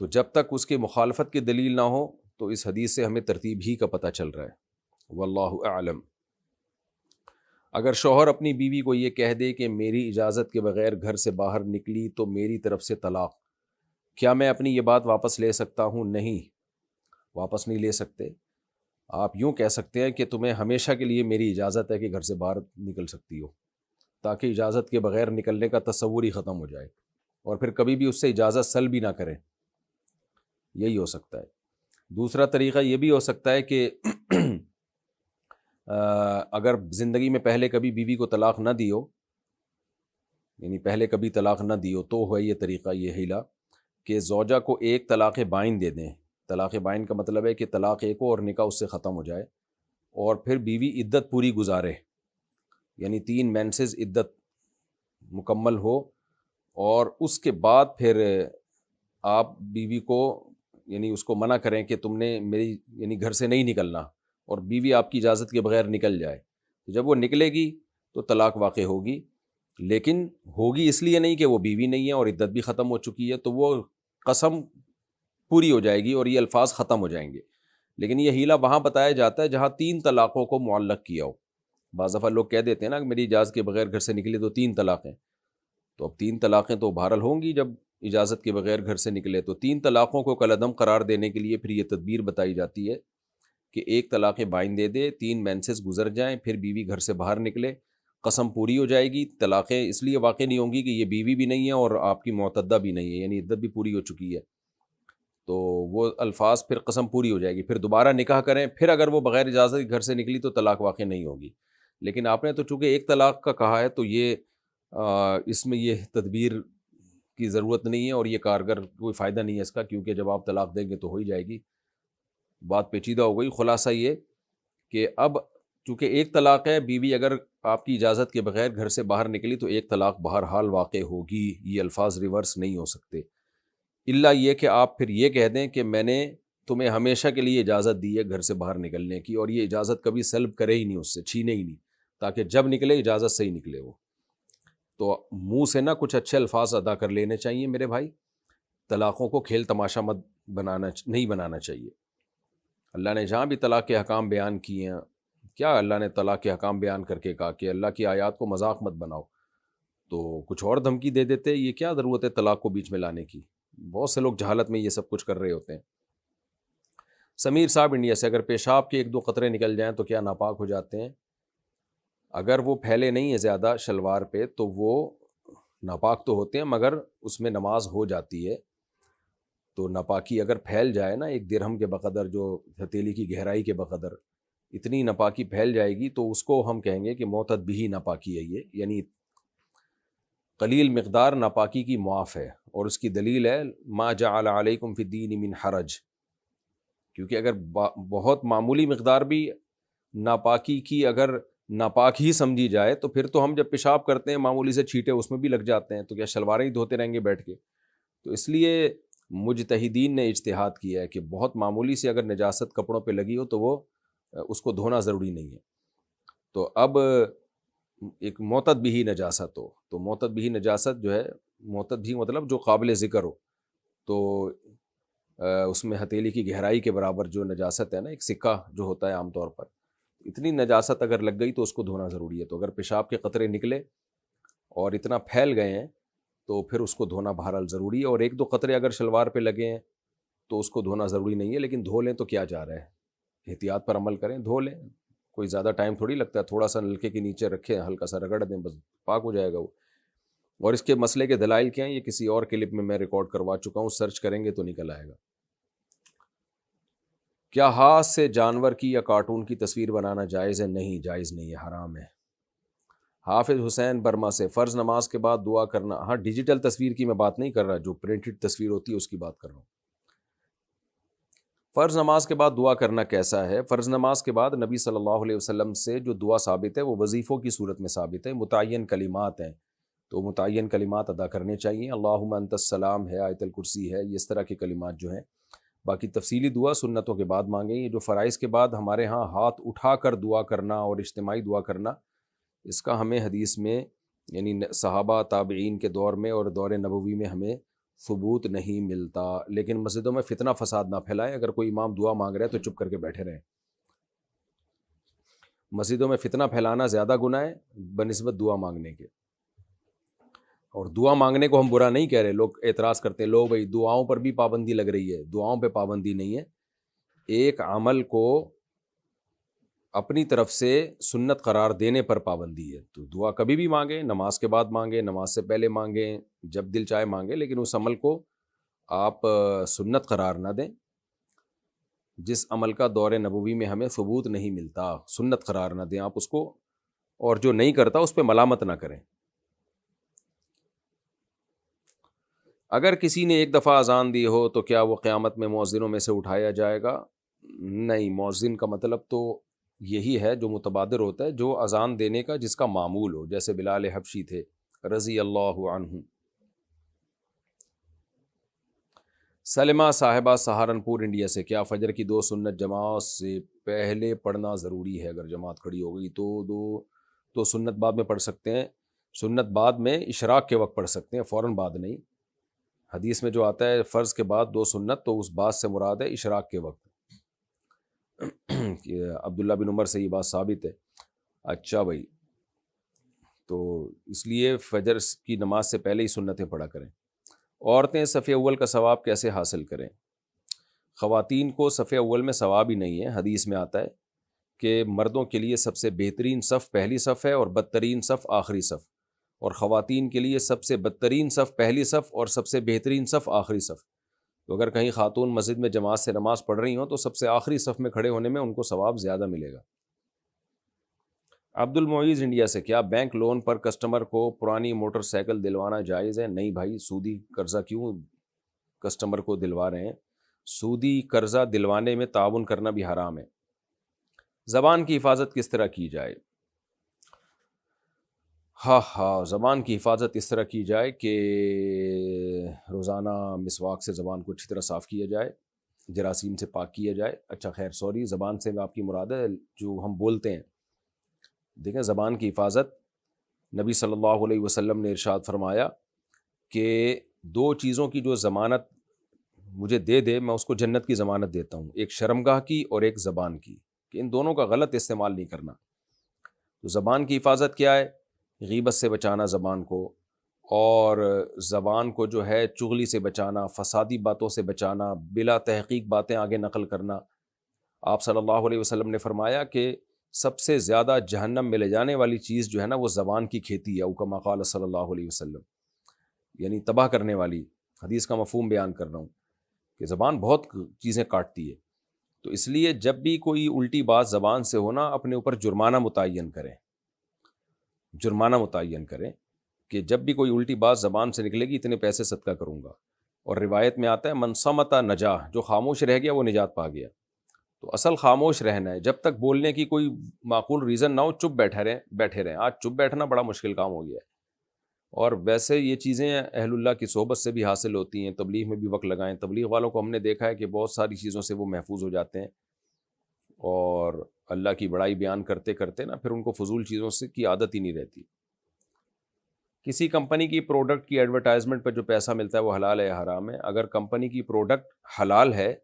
تو جب تک اس کی مخالفت کی دلیل نہ ہو تو اس حدیث سے ہمیں ترتیب ہی کا پتہ چل رہا ہے. واللہ اعلم. اگر شوہر اپنی بیوی کو یہ کہہ دے کہ میری اجازت کے بغیر گھر سے باہر نکلی تو میری طرف سے طلاق، کیا میں اپنی یہ بات واپس لے سکتا ہوں؟ نہیں، واپس نہیں لے سکتے. آپ یوں کہہ سکتے ہیں کہ تمہیں ہمیشہ کے لیے میری اجازت ہے کہ گھر سے باہر نکل سکتی ہو، تاکہ اجازت کے بغیر نکلنے کا تصور ہی ختم ہو جائے اور پھر کبھی بھی اس سے اجازت سلب بھی نہ کریں. یہی ہو سکتا ہے. دوسرا طریقہ یہ بھی ہو سکتا ہے کہ اگر زندگی میں پہلے کبھی بیوی کو طلاق نہ دی ہو، یعنی پہلے کبھی طلاق نہ دی ہو، تو ہے یہ طریقہ، یہ ہیلا کہ زوجہ کو ایک طلاق بائن دے دیں. طلاق بائن کا مطلب ہے کہ طلاق ایک ہو اور نکاح اس سے ختم ہو جائے، اور پھر بیوی عدت پوری گزارے، یعنی 3 مینسز عدت مکمل ہو، اور اس کے بعد پھر آپ بیوی کو یعنی اس کو منع کریں کہ تم نے میری یعنی گھر سے نہیں نکلنا، اور بیوی آپ کی اجازت کے بغیر نکل جائے. جب وہ نکلے گی تو طلاق واقع ہوگی، لیکن ہوگی اس لیے نہیں کہ وہ بیوی نہیں ہے اور عدت بھی ختم ہو چکی ہے، تو وہ قسم پوری ہو جائے گی اور یہ الفاظ ختم ہو جائیں گے. لیکن یہ ہیلا وہاں بتایا جاتا ہے جہاں 3 طلاقوں کو معلق کیا ہو. بعض دفعہ لوگ کہہ دیتے ہیں نا کہ میری اجازت کے بغیر گھر سے نکلے تو 3 طلاقیں. تو اب 3 طلاقیں تو بہرحال ہوں گی جب اجازت کے بغیر گھر سے نکلے. تو 3 طلاقوں کو کالعدم قرار دینے کے لیے پھر یہ تدبیر بتائی جاتی ہے کہ ایک طلاق بائن دے دے، 3 مینسز گزر جائیں، پھر بیوی گھر سے باہر نکلے، قسم پوری ہو جائے گی. طلاقیں اس لیے واقع نہیں ہوں گی کہ یہ بیوی بھی نہیں ہے اور آپ کی معتدہ بھی نہیں ہے، یعنی عدت بھی پوری ہو چکی ہے. تو وہ الفاظ پھر قسم پوری ہو جائے گی، پھر دوبارہ نکاح کریں، پھر اگر وہ بغیر اجازت گھر سے نکلی تو طلاق واقع نہیں ہوگی. لیکن آپ نے تو چونکہ ایک طلاق کا کہا ہے تو یہ اس میں یہ تدبیر کی ضرورت نہیں ہے، اور یہ کارگر کوئی فائدہ نہیں ہے اس کا، کیونکہ جب آپ طلاق دیں گے تو ہو ہی جائے گی. بات پیچیدہ ہو گئی. خلاصہ یہ کہ اب چونکہ ایک طلاق ہے، بیوی اگر آپ کی اجازت کے بغیر گھر سے باہر نکلی تو ایک طلاق بہرحال واقع ہوگی. یہ الفاظ ریورس نہیں ہو سکتے، الا یہ کہ آپ پھر یہ کہہ دیں کہ میں نے تمہیں ہمیشہ کے لیے اجازت دی ہے گھر سے باہر نکلنے کی، اور یہ اجازت کبھی سلب کرے ہی نہیں، اس سے چھینے ہی نہیں، تاکہ جب نکلے اجازت سے ہی نکلے. وہ تو منہ سے نہ کچھ اچھے الفاظ ادا کر لینے چاہیے میرے بھائی. طلاقوں کو کھیل تماشا مت نہیں بنانا چاہیے. اللہ نے جہاں بھی طلاق کے حکام بیان کیے ہیں، کیا اللہ نے طلاق کے حکام بیان کر کے کہا کہ اللہ کی آیات کو مذاق مت بناؤ، تو کچھ اور دھمکی دے دیتے. یہ کیا ضرورت ہے طلاق کو بیچ میں لانے کی؟ بہت سے لوگ جہالت میں یہ سب کچھ کر رہے ہوتے ہیں. سمیر صاحب انڈیا سے، اگر پیشاب کے 1-2 قطرے نکل جائیں تو کیا ناپاک ہو جاتے ہیں؟ اگر وہ پھیلے نہیں ہیں زیادہ شلوار پہ تو وہ ناپاک تو ہوتے ہیں، مگر اس میں نماز ہو جاتی ہے. تو ناپاکی اگر پھیل جائے نا 1 درہم کے بقدر، جو ہتھیلی کی گہرائی کے بقدر اتنی ناپاکی پھیل جائے گی، تو اس کو ہم کہیں گے کہ معتد بھی ناپاکی ہے. یہ یعنی قلیل مقدار ناپاکی کی معاف ہے، اور اس کی دلیل ہے ما جعل علیکم فی الدین من حرج. کیونکہ اگر بہت معمولی مقدار بھی ناپاکی کی اگر ناپاک ہی سمجھی جائے تو پھر تو ہم جب پیشاب کرتے ہیں معمولی سے چھینٹے اس میں بھی لگ جاتے ہیں، تو کیا شلواریں ہی دھوتے رہیں گے بیٹھ کے؟ تو اس لیے مجتہدین نے اجتہاد کیا ہے کہ بہت معمولی سے اگر نجاست کپڑوں پہ لگی ہو تو وہ اس کو دھونا ضروری نہیں ہے. تو اب ایک معتد بھی نجاست ہو، تو معتد بھی نجاست جو ہے، معتد بھی مطلب جو قابل ذکر ہو، تو اس میں ہتھیلی کی گہرائی کے برابر جو نجاست ہے نا، ایک سکہ جو ہوتا ہے عام طور پر، اتنی نجاست اگر لگ گئی تو اس کو دھونا ضروری ہے. تو اگر پیشاب کے قطرے نکلے اور اتنا پھیل گئے ہیں تو پھر اس کو دھونا بہرحال ضروری ہے. اور 1-2 قطرے اگر شلوار پہ لگے ہیں تو اس کو دھونا ضروری نہیں ہے، لیکن دھو لیں تو کیا جا رہا ہے، احتیاط پر عمل کریں، دھو لیں. کوئی زیادہ ٹائم تھوڑی لگتا ہے، تھوڑا سا نلکے کے نیچے رکھیں، ہلکا سا رگڑ دیں، بس پاک ہو جائے گا وہ. اور اس کے مسئلے کے دلائل کیا ہیں یہ کسی اور کلپ میں ریکارڈ کروا چکا ہوں، سرچ کریں گے تو نکل آئے گا. کیا ہاتھ سے جانور کی یا کارٹون کی تصویر بنانا جائز ہے؟ نہیں، جائز نہیں ہے، حرام ہے. حافظ حسین برما سے، فرض نماز کے بعد دعا کرنا. ہاں، ڈیجیٹل تصویر کی میں بات نہیں کر رہا، جو پرنٹڈ تصویر ہوتی ہے اس کی بات کر رہا ہوں. فرض نماز کے بعد دعا کرنا کیسا ہے؟ فرض نماز کے بعد نبی صلی اللہ علیہ وسلم سے جو دعا ثابت ہے وہ وظیفوں کی صورت میں ثابت ہے، متعین کلمات ہیں، تو متعین کلمات ادا کرنے چاہیے۔ اللہم انت السلام ہے، آیت الکرسی ہے، یہ اس طرح کے کلمات جو ہیں۔ باقی تفصیلی دعا سنتوں کے بعد مانگیں۔ یہ جو فرائض کے بعد ہمارے ہاں ہاتھ اٹھا کر دعا کرنا اور اجتماعی دعا کرنا، اس کا ہمیں حدیث میں یعنی صحابہ تابعین کے دور میں اور دور نبوی میں ہمیں ثبوت نہیں ملتا۔ لیکن مسجدوں میں فتنہ فساد نہ پھیلائیں، اگر کوئی امام دعا مانگ رہا ہے تو چپ کر کے بیٹھے رہیں۔ مسجدوں میں فتنہ پھیلانا زیادہ گناہ ہے بنسبت دعا مانگنے کے۔ اور دعا مانگنے کو ہم برا نہیں کہہ رہے، لوگ اعتراض کرتے ہیں لو بھائی دعاؤں پر بھی پابندی لگ رہی ہے، دعاؤں پہ پابندی نہیں ہے۔ ایک عمل کو اپنی طرف سے سنت قرار دینے پر پابندی ہے، تو دعا کبھی بھی مانگیں، نماز کے بعد مانگیں، نماز سے پہلے مانگیں، جب دل چاہے مانگیں، لیکن اس عمل کو آپ سنت قرار نہ دیں۔ جس عمل کا دور نبوی میں ہمیں ثبوت نہیں ملتا، سنت قرار نہ دیں آپ اس کو، اور جو نہیں کرتا اس پہ ملامت نہ کریں۔ اگر کسی نے ایک دفعہ اذان دی ہو تو کیا وہ قیامت میں مؤذنوں میں سے اٹھایا جائے گا؟ نہیں، مؤذن کا مطلب تو یہی ہے جو متبادر ہوتا ہے، جو اذان دینے کا جس کا معمول ہو، جیسے بلال حبشی تھے رضی اللہ عنہ۔ سلمہ صاحبہ سہارنپور انڈیا سے، کیا فجر کی 2 سنت جماعت سے پہلے پڑھنا ضروری ہے؟ اگر جماعت کھڑی ہو گئی تو سنت بعد میں پڑھ سکتے ہیں، سنت بعد میں اشراق کے وقت پڑھ سکتے ہیں، فوراً بعد نہیں۔ حدیث میں جو آتا ہے فرض کے بعد 2 سنت، تو اس بات سے مراد ہے اشراق کے وقت۔ عبداللہ بن عمر سے یہ بات ثابت ہے۔ اچھا بھائی، تو اس لیے فجر کی نماز سے پہلے ہی سنتیں پڑھا کریں۔ عورتیں صف اول کا ثواب کیسے حاصل کریں؟ خواتین کو صف اول میں ثواب ہی نہیں ہے، حدیث میں آتا ہے کہ مردوں کے لیے سب سے بہترین صف پہلی صف ہے اور بدترین صف آخری صف، اور خواتین کے لیے سب سے بدترین صف پہلی صف اور سب سے بہترین صف آخری صف۔ تو اگر کہیں خاتون مسجد میں جماعت سے نماز پڑھ رہی ہوں تو سب سے آخری صف میں کھڑے ہونے میں ان کو ثواب زیادہ ملے گا۔ عبد المعیز انڈیا سے، کیا بینک لون پر کسٹمر کو پرانی موٹر سائیکل دلوانا جائز ہے؟ نہیں بھائی، سودی قرضہ کیوں کسٹمر کو دلوا رہے ہیں؟ سودی قرضہ دلوانے میں تعاون کرنا بھی حرام ہے۔ زبان کی حفاظت کس طرح کی جائے؟ زبان کی حفاظت اس طرح کی جائے کہ روزانہ مسواک سے زبان کو اچھی طرح صاف کیا جائے، جراثیم سے پاک کیا جائے۔ اچھا خیر سوری، زبان سے آپ کی مراد ہے جو ہم بولتے ہیں۔ دیکھیں، زبان کی حفاظت نبی صلی اللہ علیہ وسلم نے ارشاد فرمایا کہ 2 چیزوں کی جو ضمانت مجھے دے دے میں اس کو جنت کی ضمانت دیتا ہوں، ایک شرمگاہ کی اور ایک زبان کی، کہ ان دونوں کا غلط استعمال نہیں کرنا۔ تو زبان کی حفاظت کیا ہے؟ غیبت سے بچانا زبان کو، اور زبان کو جو ہے چغلی سے بچانا، فسادی باتوں سے بچانا، بلا تحقیق باتیں آگے نقل کرنا۔ آپ صلی اللہ علیہ وسلم نے فرمایا کہ سب سے زیادہ جہنم میں لے جانے والی چیز جو ہے نا وہ زبان کی کھیتی ہے، او کما قال صلی اللہ علیہ وسلم، یعنی تباہ کرنے والی۔ حدیث کا مفہوم بیان کر رہا ہوں کہ زبان بہت چیزیں کاٹتی ہے، تو اس لیے جب بھی کوئی الٹی بات زبان سے ہونا، اپنے اوپر جرمانہ متعین کریں، جرمانہ متعین کریں کہ جب بھی کوئی الٹی بات زبان سے نکلے گی اتنے پیسے صدقہ کروں گا۔ اور روایت میں آتا ہے من صمت نجا، جو خاموش رہ گیا وہ نجات پا گیا۔ تو اصل خاموش رہنا ہے، جب تک بولنے کی کوئی معقول ریزن نہ ہو چپ بیٹھے رہیں۔ آج چپ بیٹھنا بڑا مشکل کام ہو گیا ہے، اور ویسے یہ چیزیں اہل اللہ کی صحبت سے بھی حاصل ہوتی ہیں۔ تبلیغ میں بھی وقت لگائیں، تبلیغ والوں کو ہم نے دیکھا ہے کہ بہت ساری چیزوں سے وہ محفوظ ہو جاتے ہیں، اور اللہ کی بڑائی بیان کرتے کرتے نا پھر ان کو فضول چیزوں سے کی عادت ہی نہیں رہتی۔ کسی کمپنی کی پروڈکٹ کی ایڈورٹائزمنٹ پہ جو پیسہ ملتا ہے وہ حلال ہے یا حرام ہے؟ اگر کمپنی کی پروڈکٹ حلال ہے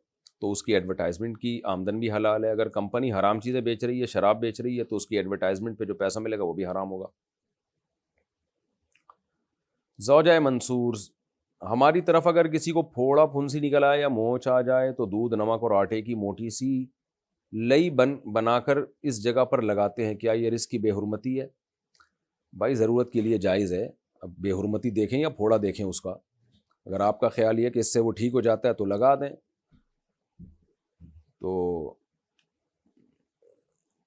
تو اس کی ایڈورٹائزمنٹ کی آمدن بھی حلال ہے۔ اگر کمپنی حرام چیزیں بیچ رہی ہے، شراب بیچ رہی ہے، تو اس کی ایڈورٹائزمنٹ پہ جو پیسہ ملے گا وہ بھی حرام ہوگا۔ زوجہ منصور، ہماری طرف اگر کسی کو پھوڑا پھنسی نکل آئے یا مونچھ آ جائے تو دودھ نمک اور آٹے کی موٹی سی لئی بنا کر اس جگہ پر لگاتے ہیں، کیا یہ رزق کی بے حرمتی ہے؟ بھائی ضرورت کے لیے جائز ہے، اب بے حرمتی دیکھیں یا پھوڑا دیکھیں اس کا۔ اگر آپ کا خیال یہ کہ اس سے وہ ٹھیک ہو جاتا ہے تو لگا دیں، تو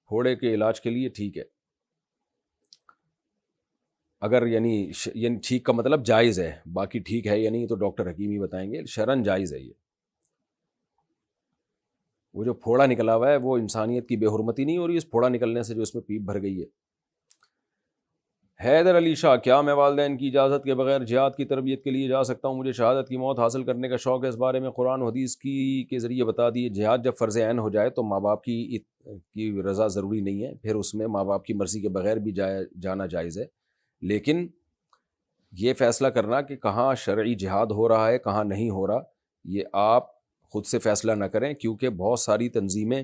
پھوڑے کے علاج کے لیے ٹھیک ہے۔ اگر یعنی ٹھیک کا مطلب جائز ہے، باقی ٹھیک ہے یا نہیں تو ڈاکٹر حکیم ہی بتائیں گے، شرعاً جائز ہے یہ۔ وہ جو پھوڑا نکلا ہوا ہے وہ انسانیت کی بے حرمتی نہیں ہو رہی اس پھوڑا نکلنے سے جو اس میں پیپ بھر گئی ہے۔ حیدر علی شاہ، کیا میں والدین کی اجازت کے بغیر جہاد کی تربیت کے لیے جا سکتا ہوں؟ مجھے شہادت کی موت حاصل کرنے کا شوق ہے، اس بارے میں قرآن و حدیث کے ذریعے بتا دیے۔ جہاد جب فرض عین ہو جائے تو ماں باپ کی رضا ضروری نہیں ہے، پھر اس میں ماں باپ کی مرضی کے بغیر بھی جانا جائز ہے، لیکن یہ فیصلہ کرنا کہ کہاں شرعی جہاد ہو رہا ہے کہاں نہیں ہو رہا، یہ آپ خود سے فیصلہ نہ کریں، کیونکہ بہت ساری تنظیمیں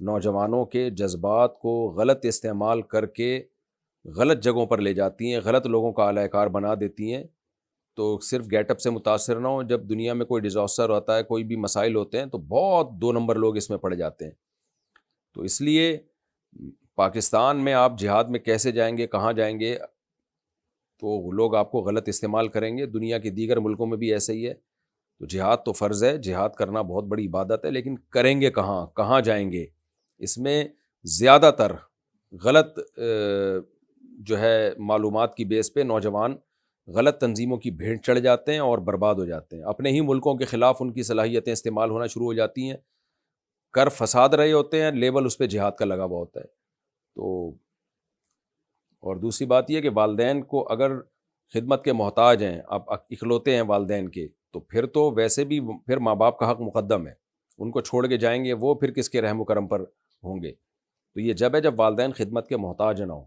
نوجوانوں کے جذبات کو غلط استعمال کر کے غلط جگہوں پر لے جاتی ہیں، غلط لوگوں کا اعلی کار بنا دیتی ہیں۔ تو صرف گیٹ اپ سے متاثر نہ ہو، جب دنیا میں کوئی ڈیزاسٹر ہوتا ہے، کوئی بھی مسائل ہوتے ہیں تو بہت 2 نمبر لوگ اس میں پڑ جاتے ہیں۔ تو اس لیے پاکستان میں آپ جہاد میں کیسے جائیں گے، کہاں جائیں گے، تو لوگ آپ کو غلط استعمال کریں گے۔ دنیا کے دیگر ملکوں میں بھی ایسے ہی ہے۔ تو جہاد تو فرض ہے، جہاد کرنا بہت بڑی عبادت ہے، لیکن کریں گے کہاں، کہاں جائیں گے، اس میں زیادہ تر غلط جو ہے معلومات کی بیس پہ نوجوان غلط تنظیموں کی بھیڑ چڑھ جاتے ہیں اور برباد ہو جاتے ہیں، اپنے ہی ملکوں کے خلاف ان کی صلاحیتیں استعمال ہونا شروع ہو جاتی ہیں، کر فساد رہے ہوتے ہیں، لیبل اس پہ جہاد کا لگا ہوا ہوتا ہے۔ تو اور دوسری بات یہ کہ والدین کو اگر خدمت کے محتاج ہیں، آپ اکلوتے ہیں والدین کے، تو پھر تو ویسے بھی پھر ماں باپ کا حق مقدم ہے، ان کو چھوڑ کے جائیں گے وہ پھر کس کے رحم و کرم پر ہوں گے؟ تو یہ جب ہے جب والدین خدمت کے محتاج نہ ہوں۔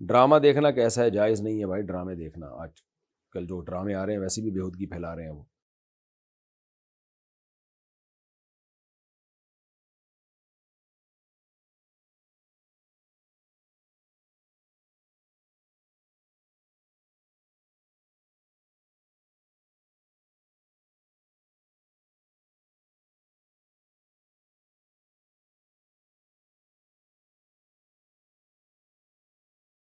ڈرامہ دیکھنا کیسا ہے؟ جائز نہیں ہے بھائی ڈرامے دیکھنا، آج کل جو ڈرامے آ رہے ہیں ویسے بھی بےہودگی پھیلا رہے ہیں وہ۔